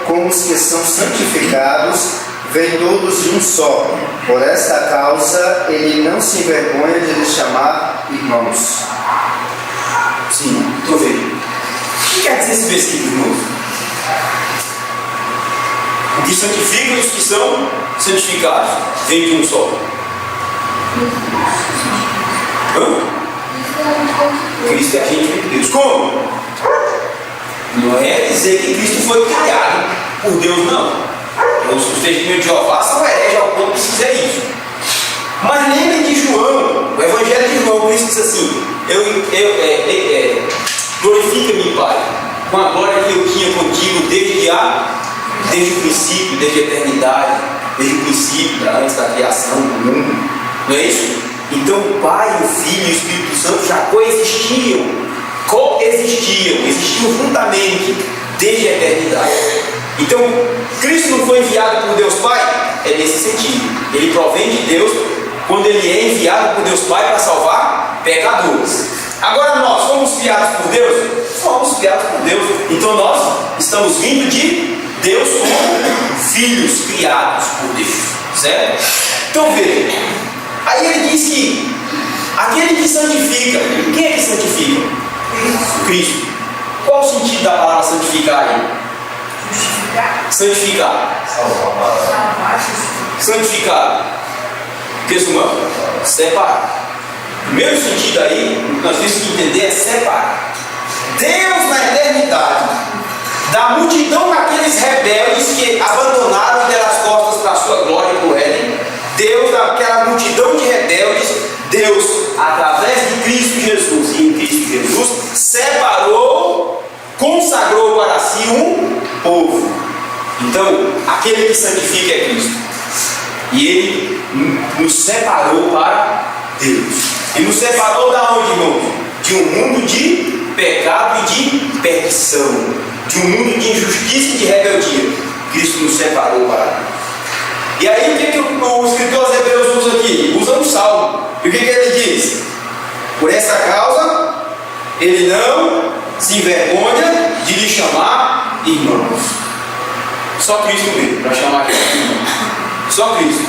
como os que são santificados vêm todos de um só. Por esta causa ele não se envergonha de lhes chamar irmãos. Sim, estou vendo. O que quer dizer esse versículo, irmãos? O que santifica e os que são santificados vêm de um só. Cristo é agente de Deus. Como? Não é dizer que Cristo foi criado por Deus, não. Os testemunhos de Jeová são hereges ao ponto de dizer isso. Mas lembrem de João, o Evangelho de João, Cristo diz assim: glorifica-me, Pai, com a glória que eu tinha contigo desde o princípio, desde a eternidade, desde o princípio, antes da criação do mundo. Não é isso? Então o Pai, o Filho e o Espírito Santo já coexistiam juntamente desde a eternidade. Então, Cristo não foi enviado por Deus Pai? É nesse sentido. Ele provém de Deus quando ele é enviado por Deus Pai para salvar pecadores. Agora nós fomos criados por Deus? Fomos criados por Deus. Então nós estamos vindo de Deus como filhos criados por Deus. Certo? Então veja. Aí ele diz que aquele que santifica, quem é que santifica? Cristo. Qual o sentido da palavra santificar aí? Santificar. Santificar. O que isso, mano? Separar. O primeiro sentido aí, nós temos que entender, é separar. Deus na eternidade, da multidão daqueles rebeldes que abandonaram e deram as costas para a sua glória e para o Éden, Deus, daquela multidão de rebeldes, Deus, através de Cristo Jesus e em Cristo Jesus, separou, consagrou para si um povo. Então, aquele que santifica é Cristo. E Ele nos separou para Deus. E nos separou da onde, irmãos? De um mundo de pecado e de perdição. De um mundo de injustiça e de rebeldia. Cristo nos separou para Deus. E aí, o que o escritor aos Hebreus usa aqui? Usa um salmo. E o que ele diz? Por essa causa, ele não se envergonha de lhe chamar irmãos. Só Cristo mesmo, para chamar aqui irmão. Só Cristo.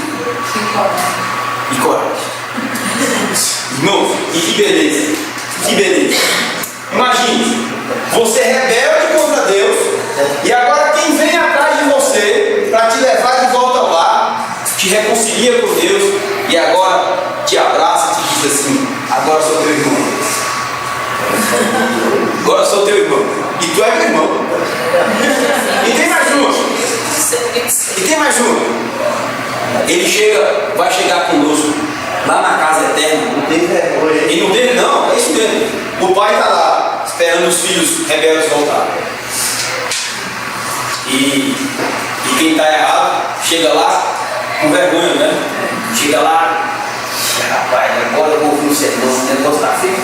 E coragem. Irmãos, e que beleza. Que beleza. Imagine, você é rebelde contra Deus, e agora quem vem atrás de você para te levar de volta ao lar, te reconcilia com Deus, e agora te abraça e te diz assim: agora sou teu irmão. Agora sou teu irmão. E tu é meu irmão. E tem mais um. E tem mais um. Ele vai chegar conosco lá na casa eterna. Não tem vergonha. E não teve, não, é isso mesmo. O pai está lá, esperando os filhos rebeldes voltar. E quem está errado, chega lá com vergonha, né? Chega lá, rapaz, agora eu vou ouvir o sermão, o negócio está feio,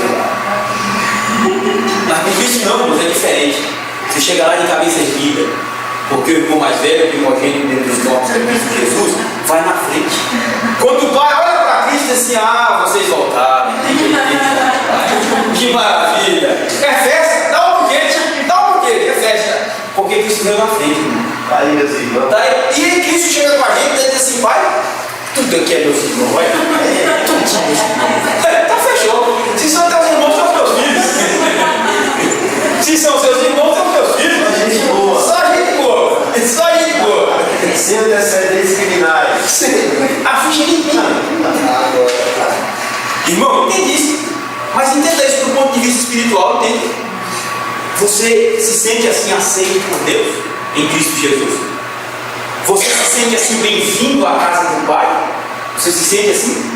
mas com Cristo não, mas é diferente. Você chega lá de cabeça erguida, porque o irmão mais velho, o primogênito dentro dos corpos de Cristo Jesus, vai na frente. Quando o pai olha para Cristo e diz assim: ah, vocês voltaram, que maravilha, é festa, dá um buquete, é festa, porque Cristo veio na frente, irmão. Aí, meus irmãos. E Cristo chega com a gente e diz assim: pai, tudo aqui é meus irmãos, vai. Tudo são meus irmãos. Então fechou. Se são teus irmãos, são teus filhos. Se são seus irmãos, são teus filhos. Só gente boa. Só gente boa. Só gente boa. Sem descendentes criminais. A ficha limpinha. Irmão, entende isso. Mas entenda isso do ponto de vista espiritual, entende? Você se sente assim aceito por Deus em Cristo Jesus? Você se sente assim bem-vindo à casa do Pai? Você se sente assim?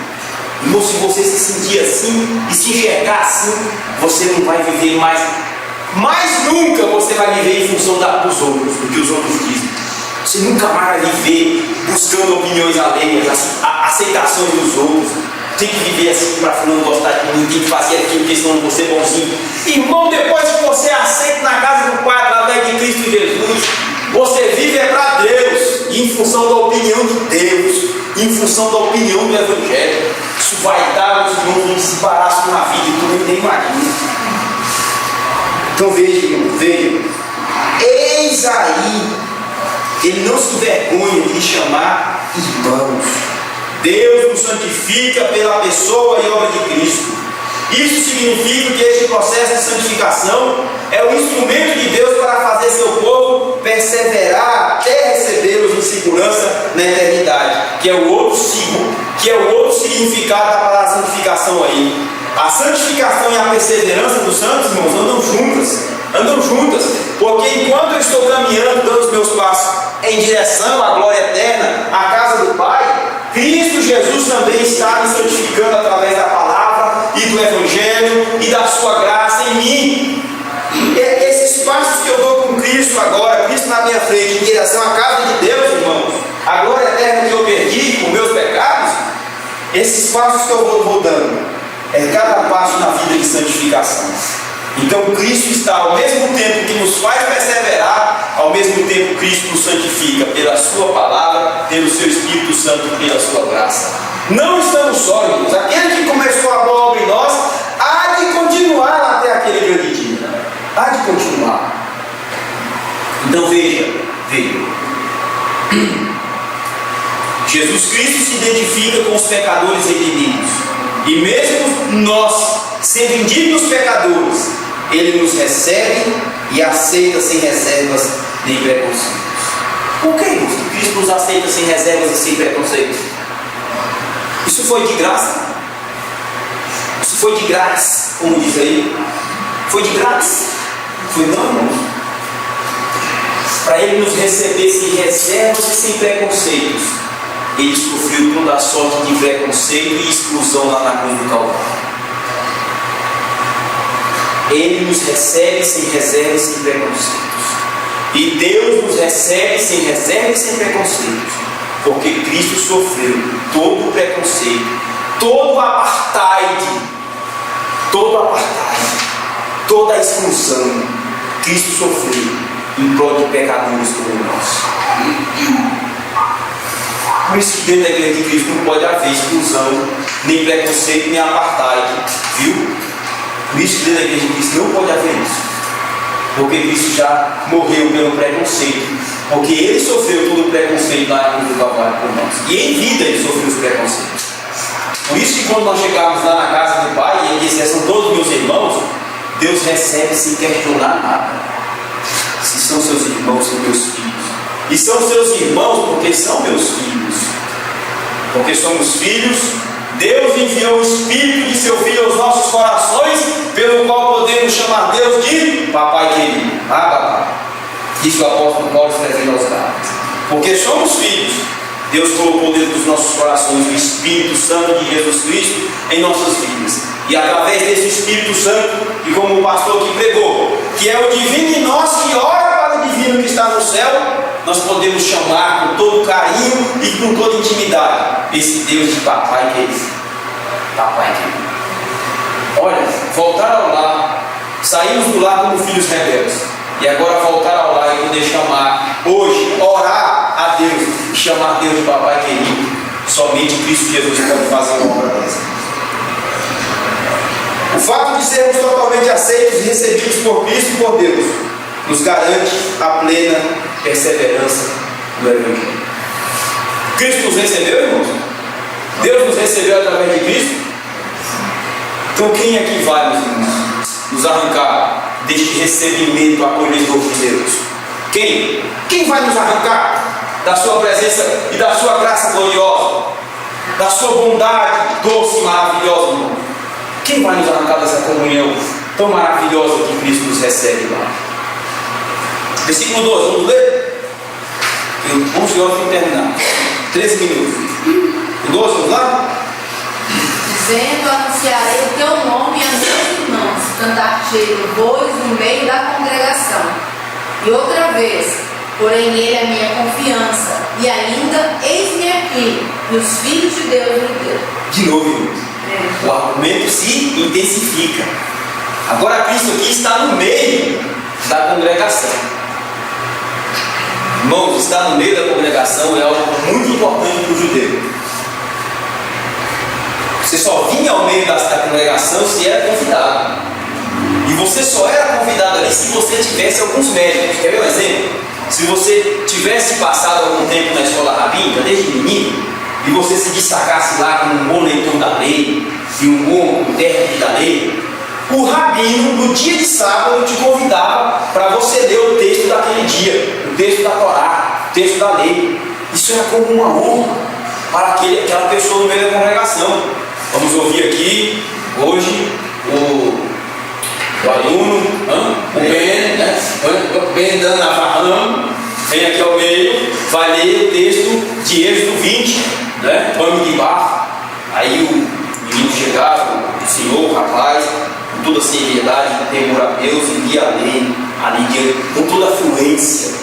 Irmão, se você se sentir assim e se enxergar assim, você não vai viver mais nunca você vai viver em função dos outros, do que os outros dizem. Você nunca mais vai viver buscando opiniões alheias, aceitações dos outros. Tem que viver assim para fulano gostar de mim, tem que fazer aquilo porque senão não vou ser bonzinho. Irmão, depois que você é aceito na casa do Pai através de Cristo Jesus, você vive para Deus, e em função da opinião de Deus, em função da opinião do Evangelho. Isso vai dar os irmãos um desembaraço na vida e tudo nem imagina. Então veja, eis aí, ele não se envergonha de chamar irmãos. Deus nos santifica pela pessoa e obra de Cristo. Isso significa que este processo de santificação é o instrumento de Deus para fazer seu povo perseverar até recebê-los em segurança na eternidade, que é o outro significado da palavra santificação aí. A santificação e a perseverança dos santos, irmãos, andam juntas, porque enquanto eu estou caminhando, dando os meus passos em direção à glória eterna, à casa do Pai, Cristo Jesus também está me santificando através da palavra e do Evangelho e da sua graça em mim. E esses passos que eu dou com Cristo agora, Cristo na minha frente, em direção à casa de Deus, irmãos, a glória eterna que eu perdi com meus pecados, esses passos que eu vou dando, é cada passo na vida de santificação. Então Cristo está, ao mesmo tempo que nos faz perseverar, ao mesmo tempo Cristo nos santifica pela sua palavra, pelo seu Espírito Santo e pela sua graça. Não estamos só, irmãos. Aquele que começou a boa obra em nós há de continuar até aquele grande dia. Há de continuar. Então veja. Jesus Cristo se identifica com os pecadores e inimigos. E mesmo nós, sendo indignos pecadores, Ele nos recebe e aceita sem reservas nem preconceitos. Por que, irmãos, que Cristo nos aceita sem reservas e sem preconceitos? Isso foi de graça? Isso foi de graça, como diz aí? Foi de graça? Foi não, irmãos? Para Ele nos receber sem reservas e sem preconceitos, Ele sofreu toda a sorte de preconceito e exclusão lá na cruz do Calvário. Ele nos recebe sem reservas e sem preconceitos. E Deus nos recebe sem reservas e sem preconceitos. Porque Cristo sofreu todo o preconceito, todo o apartheid, toda a exclusão. Cristo sofreu em prol de pecadores como nós. Por isso que dentro da igreja de Cristo não pode haver exclusão, nem preconceito, nem apartheid. Viu? Por isso que dentro da igreja de Cristo não pode haver isso. Porque Cristo já morreu pelo preconceito. Porque Ele sofreu todo o preconceito lá na cruz do Calvário por nós. E em vida Ele sofreu os preconceitos. Por isso que quando nós chegamos lá na casa do Pai, e Ele disse: são todos meus irmãos, Deus recebe sem questionar nada. Se são seus irmãos, são meus filhos. E são seus irmãos porque são meus filhos. Porque somos filhos. Deus enviou o Espírito de seu Filho aos nossos corações, pelo qual podemos chamar Deus de Papai querido. Papai. Diz o apóstolo Paulo escrevendo aos Gálatas. Porque somos filhos. Deus colocou dentro dos nossos corações o Espírito Santo de Jesus Cristo em nossas vidas. E através desse Espírito Santo, e como o pastor aqui pregou, que é o divino em nós que ora para o divino que está no céu, nós podemos chamar com todo carinho e com toda intimidade esse Deus de Papai querido. Papai querido. Olha, voltar ao lar, saímos do lar como filhos rebeldes, e agora voltar ao lar e poder chamar, hoje, orar a Deus e chamar Deus de Papai querido, somente Cristo Jesus pode fazer uma obra dessa. O fato de sermos totalmente aceitos e recebidos por Cristo e por Deus nos garante a plena perseverança do Evangelho. Cristo nos recebeu, irmãos? Deus nos recebeu através de Cristo? Então quem aqui vai, meus irmãos, nos arrancar deste recebimento acolhedor de Deus? Quem? Quem vai nos arrancar da sua presença e da sua graça gloriosa, da sua bondade doce e maravilhosa, irmão? Quem vai nos arrancar dessa comunhão tão maravilhosa que Cristo nos recebe lá? Versículo 12, vamos ler? 11 horas para terminar. 13 minutos. O 12, vamos lá? Dizendo: anunciarei o teu nome a meus irmãos, cantar-te louvores no meio da congregação. E outra vez, porém nele a minha confiança, e ainda eis-me aqui, e os filhos de Deus me deu. De novo, irmãos. O argumento se intensifica. Agora Cristo aqui está no meio da congregação. Irmãos, estar no meio da congregação é algo muito importante para o judeu. Você só vinha ao meio da congregação se era convidado. E você só era convidado ali se você tivesse alguns méritos. Quer ver um exemplo? Se você tivesse passado algum tempo na escola rabínica, desde menino, e você se destacasse lá como um bom leitor da lei e um bom intérprete da lei, o rabino, no dia de sábado, te convidava para você ler o texto daquele dia, o texto da Torá, o texto da lei. Isso era como uma honra para aquela pessoa no meio da congregação. Vamos ouvir aqui, hoje, o aluno, o Ben, né? O Ben Dan Avraham, vem aqui ao meio, vai ler o texto de Êxodo 20, né? Pano de barro. Aí o menino chegava, o senhor, o rapaz, com toda a seriedade, com temor a Deus, e lia a lei, ali, com toda a fluência.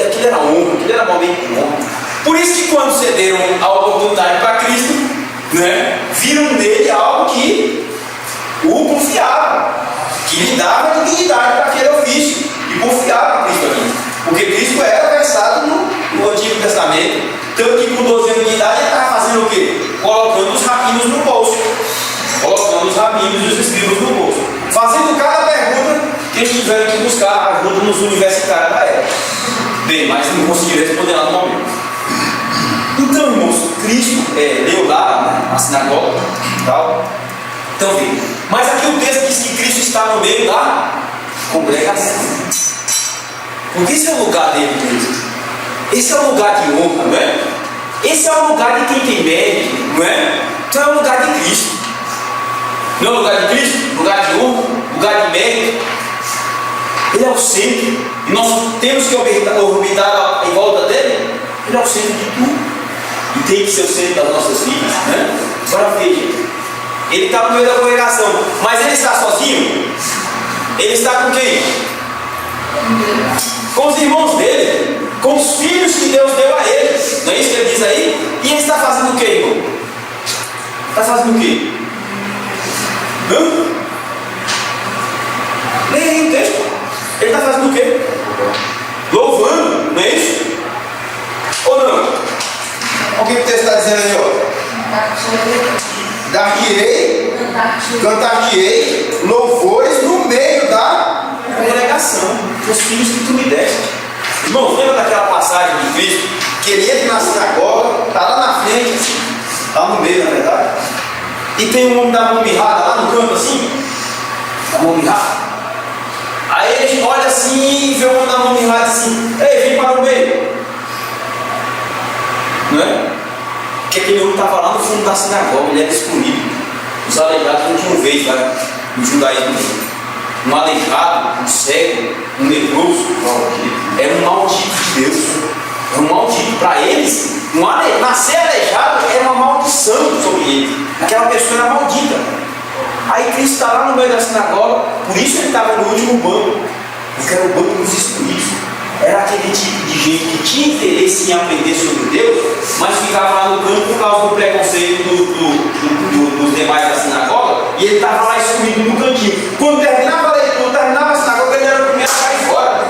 Aquilo era honra, aquilo era momento de honra. Por isso que quando cederam a oportunidade para Cristo, né, viram nele algo que o confiava, que lhe dava dignidade para aquele ofício, e confiava em Cristo aqui, porque Cristo era versado no Antigo Testamento, tanto que com 12 anos de idade ele estava fazendo o quê? Colocando os rabinos no bolso, colocando os rabinos e os escribas no bolso, fazendo cada pergunta que eles tiveram que buscar ajuda nos universitários da época. Bem, mas não conseguiram responder lá no momento. Então, irmãos, Cristo leu lá, né, na sinagoga e tal. Então, veja. Mas aqui o texto diz que Cristo está no meio da congregação. Porque esse é o lugar dele mesmo. Esse é o lugar de honra, não é? Esse é o lugar de quem tem mérito, não é? Então é o lugar de Cristo. Não é o lugar de Cristo? Lugar de honra, lugar de mérito. Ele é o centro. E nós temos que orbitar em volta dele. Ele é o centro de tudo. E tem que ser o centro das nossas vidas, né? Agora veja. Ele está no meio da congregação. Mas ele está sozinho? Ele está com quem? Com os irmãos dele. Com os filhos que Deus deu a ele. Não é isso que ele diz aí? E ele está fazendo o quê, irmão? Está fazendo o quê? Leia aí o texto. Ele está fazendo o quê? Louvando, não é isso? Ou não? O que o texto está dizendo aí, ó? Cantar-te-ei louvores no meio da congregação, os filhos que tu me deste. Irmão, lembra daquela passagem de Cristo que ele entra na sinagoga, está lá na frente, assim, está no meio, na verdade, e tem um homem da mão mirrada lá no canto assim, da mão mirrada. Aí ele olha assim e vê o homem da mão mirrada assim: ei, vem para o meio. Não é? Porque aquele homem estava lá no fundo da sinagoga, ele era excluído. Os aleijados não tinham vez lá no judaísmo. Um aleijado, um cego, um leproso, era um maldito de Deus. Era um maldito. Para eles, nascer aleijado era uma maldição sobre ele. Aquela pessoa era maldita. Aí Cristo está lá no meio da sinagoga, por isso ele estava no último banco, porque era o banco dos excluídos. Era aquele tipo de gente que tinha interesse em aprender sobre Deus, mas ficava lá no canto por causa do preconceito dos demais da sinagoga, e ele estava lá excluído no cantinho. Quando terminava a leitura, terminava a sinagoga, ele era o primeiro a cair fora.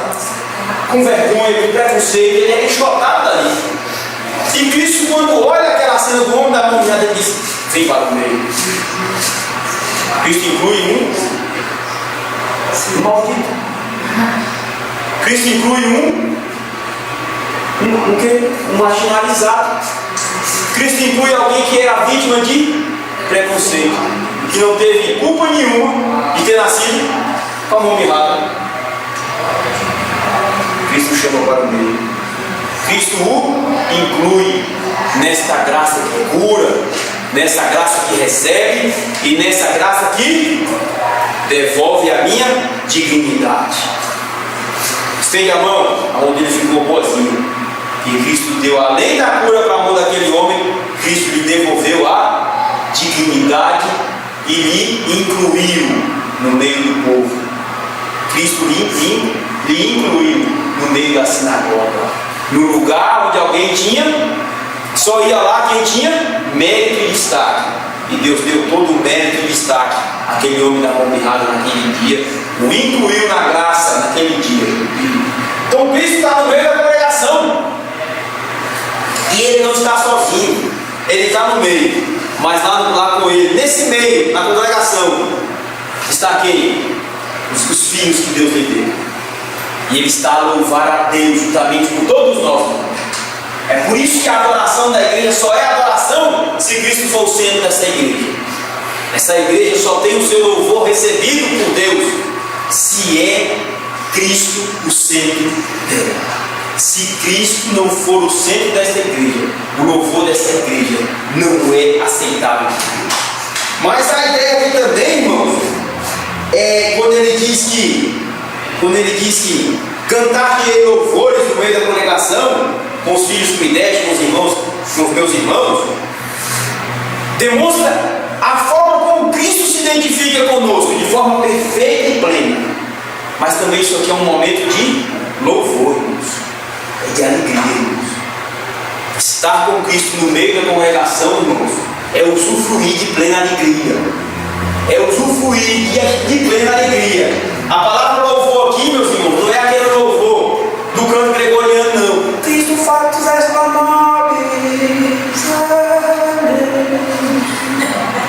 Com vergonha, com preconceito, ele era enxotado dali. E Cristo, quando olha aquela cena do homem da mão mirrada, ele diz: vem para o meio. Cristo inclui um maldito. Cristo inclui um marginalizado. Cristo inclui alguém que era vítima de preconceito, que não teve culpa nenhuma de ter nascido com a mão mirrada. Cristo chama para o meio. Cristo o inclui nesta graça que cura, nessa graça que recebe e nessa graça que devolve a minha dignidade. Estende a mão aonde ele ficou boazinho. E Cristo deu, além da cura para a mão daquele homem, Cristo lhe devolveu a dignidade e lhe incluiu no meio do povo. Cristo lhe incluiu no meio da sinagoga, no lugar onde alguém tinha, só ia lá quem tinha mérito e destaque. E Deus deu todo o mérito e destaque àquele homem da mão mirrada naquele dia, o incluiu na graça naquele dia. Então Cristo está no meio da congregação. E ele não está sozinho, ele está no meio. Mas lá com ele, nesse meio, na congregação, está quem? Os filhos que Deus lhe deu. E ele está a louvar a Deus juntamente com todos nós. É por isso que a adoração da igreja só é adoração se Cristo for o centro dessa igreja. Essa igreja só tem o seu louvor recebido por Deus se é Cristo o centro dela. Se Cristo não for o centro desta igreja, o louvor desta igreja não é aceitável. Mas a ideia aqui também, irmãos, é quando ele diz que cantar-te louvores no meio da congregação, com os filhos que me deste, com os irmãos, com os meus irmãos, demonstra a forma como Cristo se identifica conosco, de forma perfeita e plena. Mas também isso aqui é um momento de louvor, irmãos, de alegria, irmãos. Estar com Cristo no meio da congregação, irmãos, é usufruir de plena alegria, é usufruir de plena alegria. A palavra louvor aqui, meus irmãos, não é aquele louvor do canto gregoriano, não. Cristo factus est nobis.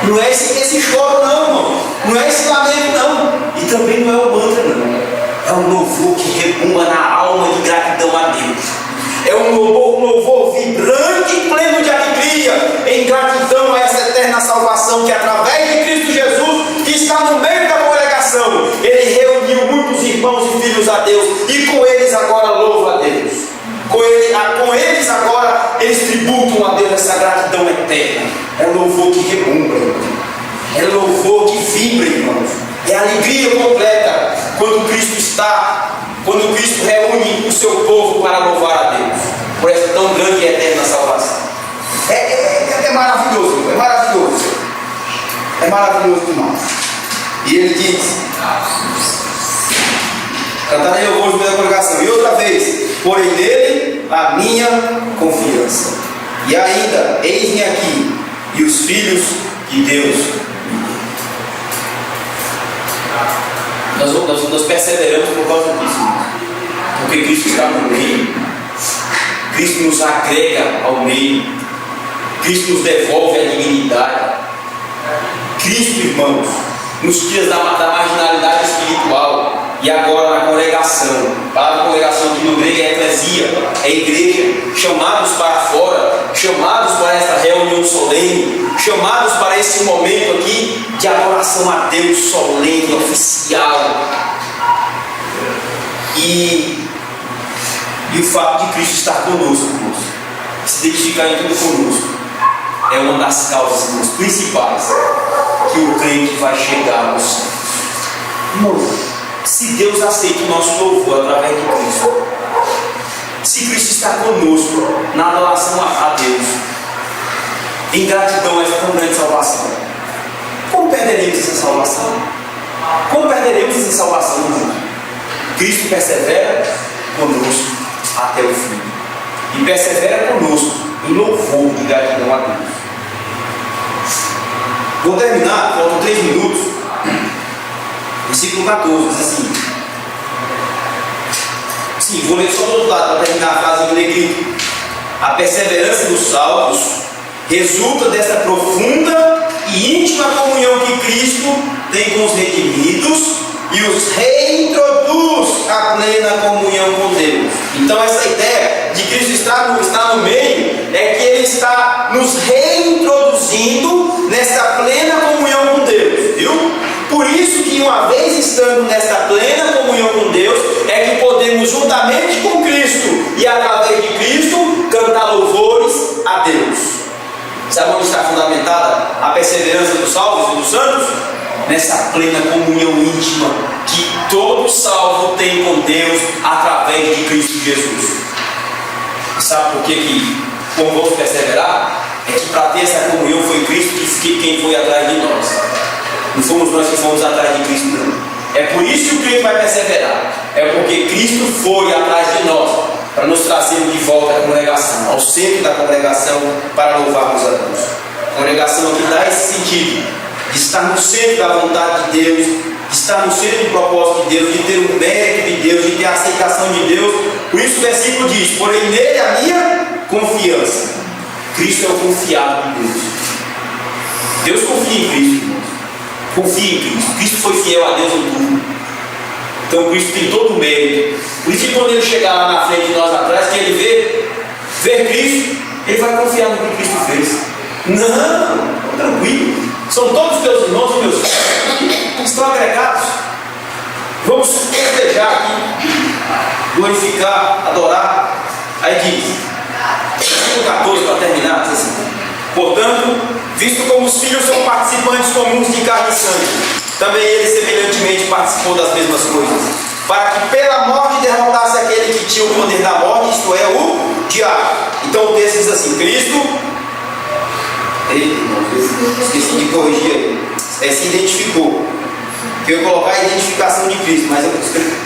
Não é esse choro, não, irmão. Não é esse lamento, não. E também não é o mantra, não. É um louvor que rebumba na alma de gratidão a Deus. É um louvor vibrante e pleno de alegria, em gratidão a essa eterna salvação que, através de Cristo Jesus, que está no meio da congregação, Ele reuniu muitos irmãos e filhos a Deus, e com eles agora louva a Deus. Com eles agora, eles tributam a Deus essa gratidão eterna. É um louvor que rebumba, irmão. É um louvor que vibra, irmãos. É alegria completa quando Cristo reúne o seu povo para louvar a Deus por essa tão grande e eterna salvação. É maravilhoso, é maravilhoso. É maravilhoso demais. E ele diz: cantarei louvores pela congregação. E outra vez, porém nele a minha confiança. E ainda, eis-me aqui, e os filhos que Deus me deu. Nós perseveramos por causa disso, porque Cristo está no meio, Cristo nos agrega ao meio, Cristo nos devolve a dignidade. Cristo, irmãos, nos tira da marginalidade espiritual. E agora na congregação, a palavra congregação aqui no grego é eclesia, é igreja, chamados para fora, chamados para esta reunião solene, chamados para esse momento aqui de adoração a Deus solene, oficial. E o fato de Cristo estar conosco, irmãos, se identificar em tudo conosco, é uma das causas, irmãos, principais que o crente vai chegar ao céu. Irmãos, se Deus aceita o nosso louvor através de Cristo, se Cristo está conosco na adoração a Deus, em gratidão a essa tão grande salvação, como perderemos essa salvação? Como perderemos essa salvação, irmão? Cristo persevera conosco até o fim, e persevera conosco em louvor de gratidão a Deus. Vou terminar, faltam 3 minutos. Versículo 14 diz assim. Sim, vou ler só do outro lado para terminar a frase em negrito. A perseverança dos salvos resulta dessa profunda e íntima comunhão que Cristo tem com os redimidos e os reintroduz à plena comunhão com Deus. Então essa ideia de Cristo estar no meio é que Ele está nos reintroduzindo nessa plena comunhão com Deus, viu? Por isso que uma vez estando nesta plena comunhão com Deus, é que podemos juntamente com Cristo e através de Cristo cantar louvores a Deus. Sabe onde está fundamentada a perseverança dos salvos e dos santos? Nessa plena comunhão íntima que todo salvo tem com Deus através de Cristo Jesus. E sabe por que como vamos perseverar? É que para ter essa comunhão foi Cristo quem foi atrás de nós. Não fomos nós que fomos atrás de Cristo, não. É por isso que o crente vai perseverar. É porque Cristo foi atrás de nós para nos trazer de volta à congregação, ao centro da congregação, para louvarmos a Deus. A congregação aqui dá esse sentido de estar no centro da vontade de Deus, de estar no centro do propósito de Deus, de ter o mérito de Deus, de ter a aceitação de Deus. Por isso o versículo diz: porém nele a minha confiança. Cristo é o confiado de Deus. Deus confia em Cristo, irmãos. Confia em Cristo. Cristo foi fiel a Deus em tudo. Então Cristo tem todo o mérito. Por isso que quando Ele chegar lá na frente de nós atrás, que Ele ver Cristo, Ele vai confiar no que Cristo fez. Não, tranquilo. São todos teus irmãos e meus filhos que estão agregados. Vamos festejar aqui, glorificar, adorar. Aí diz, versículo 14 para terminar, diz assim: portanto, visto como os filhos são participantes comuns de carne e sangue, também ele semelhantemente participou das mesmas coisas, para que pela morte derrotasse aquele que tinha o poder da morte, isto é, o diabo. Então o texto diz assim: Cristo, esqueci de corrigir aí, se identificou, que eu ia colocar a identificação de Cristo, mas eu escrevi.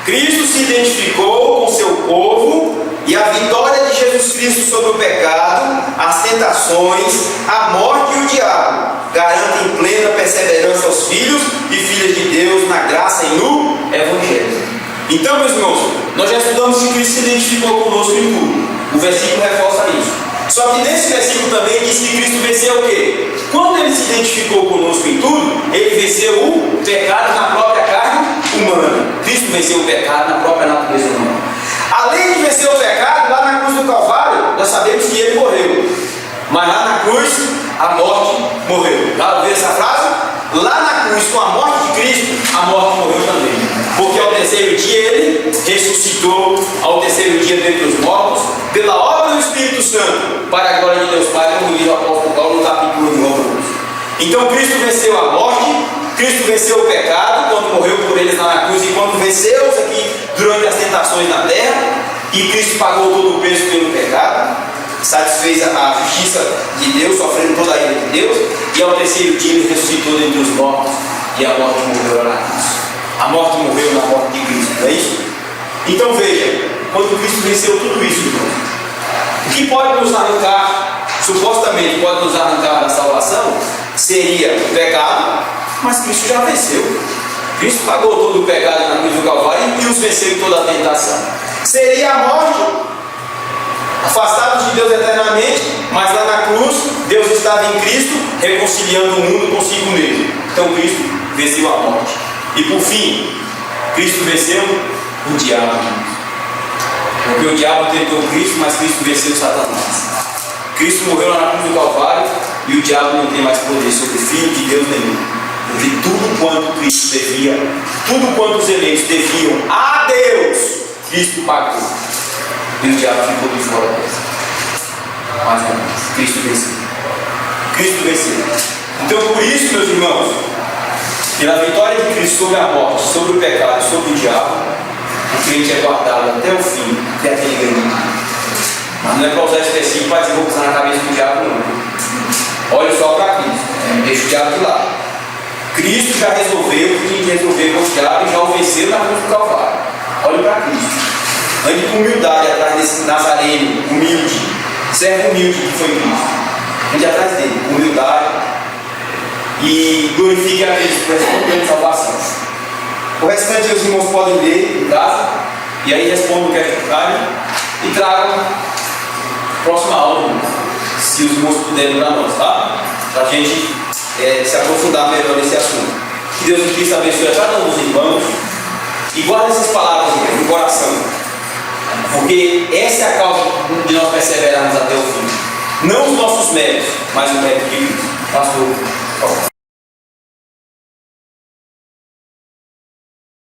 Cristo se identificou com seu povo, e a vitória de Jesus Cristo sobre o pecado, as tentações, a morte e o diabo garantem plena perseverança aos filhos e filhas de Deus na graça e no Evangelho. Então, meus irmãos, nós já estudamos que Cristo se identificou conosco em tudo. O versículo reforça isso. Só que nesse versículo também diz que Cristo venceu o quê? Quando ele se identificou conosco em tudo, ele venceu o pecado na própria carne humana. Cristo venceu o pecado na própria natureza humana. Além de vencer o pecado, lá na cruz do Calvário, nós sabemos que ele morreu. Mas lá na cruz, a morte morreu. Já ouviu essa frase? Lá na cruz, com a morte de Cristo, a morte morreu também. Porque ao terceiro dia ele ressuscitou, ao terceiro dia dentre os mortos, pela obra do Espírito Santo, para a glória de Deus Pai, como diz o apóstolo Paulo no capítulo de Romanos. Então Cristo venceu a morte, Cristo venceu o pecado, quando morreu por eles lá na cruz, e quando venceu-os aqui durante as tentações na terra, e Cristo pagou todo o peso pelo pecado, satisfez a justiça de Deus, sofrendo toda a ira de Deus, e ao terceiro dia ele ressuscitou dentre os mortos, e a morte morreu lá na cruz. A morte morreu na morte de Cristo, não é isso? Então veja, quando Cristo venceu tudo isso, irmãos, o que pode nos arrancar, supostamente pode nos arrancar da salvação, seria o pecado, mas Cristo já venceu. Cristo pagou todo o pecado na cruz do Calvário e os venceu em toda a tentação. Seria a morte, afastados de Deus eternamente, mas lá na cruz, Deus estava em Cristo, reconciliando o mundo consigo mesmo. Então Cristo venceu a morte. E por fim, Cristo venceu o diabo. Porque o diabo tentou Cristo, mas Cristo venceu Satanás. Cristo morreu lá na cruz do Calvário e o diabo não tem mais poder sobre o Filho de Deus nenhum. Porque tudo quanto Cristo devia, tudo quanto os eleitos deviam a Deus, Cristo pagou. E o diabo ficou de fora dessa. Mas não, Cristo venceu. Cristo venceu. Então por isso, meus irmãos, pela vitória de Cristo sobre a morte, sobre o pecado, sobre o diabo, o crente é guardado até o fim, até aquele grande dia. Mas não é para usar esse versículo para dizer vou pisar na cabeça do diabo, não. Olhe só para Cristo, deixa o diabo de lado. Cristo já resolveu o que tinha que resolver com o diabo e já o venceu na cruz do Calvário. Olhe para Cristo. Ande com humildade atrás desse Nazareno, humilde, servo humilde que foi Cristo. Ande atrás dele, com humildade, e glorifique a Deus por essa grande salvação. O restante os irmãos podem ler em casa, e aí respondam o que é dificuldade e tragam a próxima aula, se os irmãos puderem para nós, tá? Para a gente se aprofundar melhor nesse assunto. Que Deus em Cristo abençoe a cada um dos irmãos e guarde essas palavras no coração, porque essa é a causa de nós perseverarmos até o fim. Não os nossos méritos, mas o mérito de Cristo. Pastor.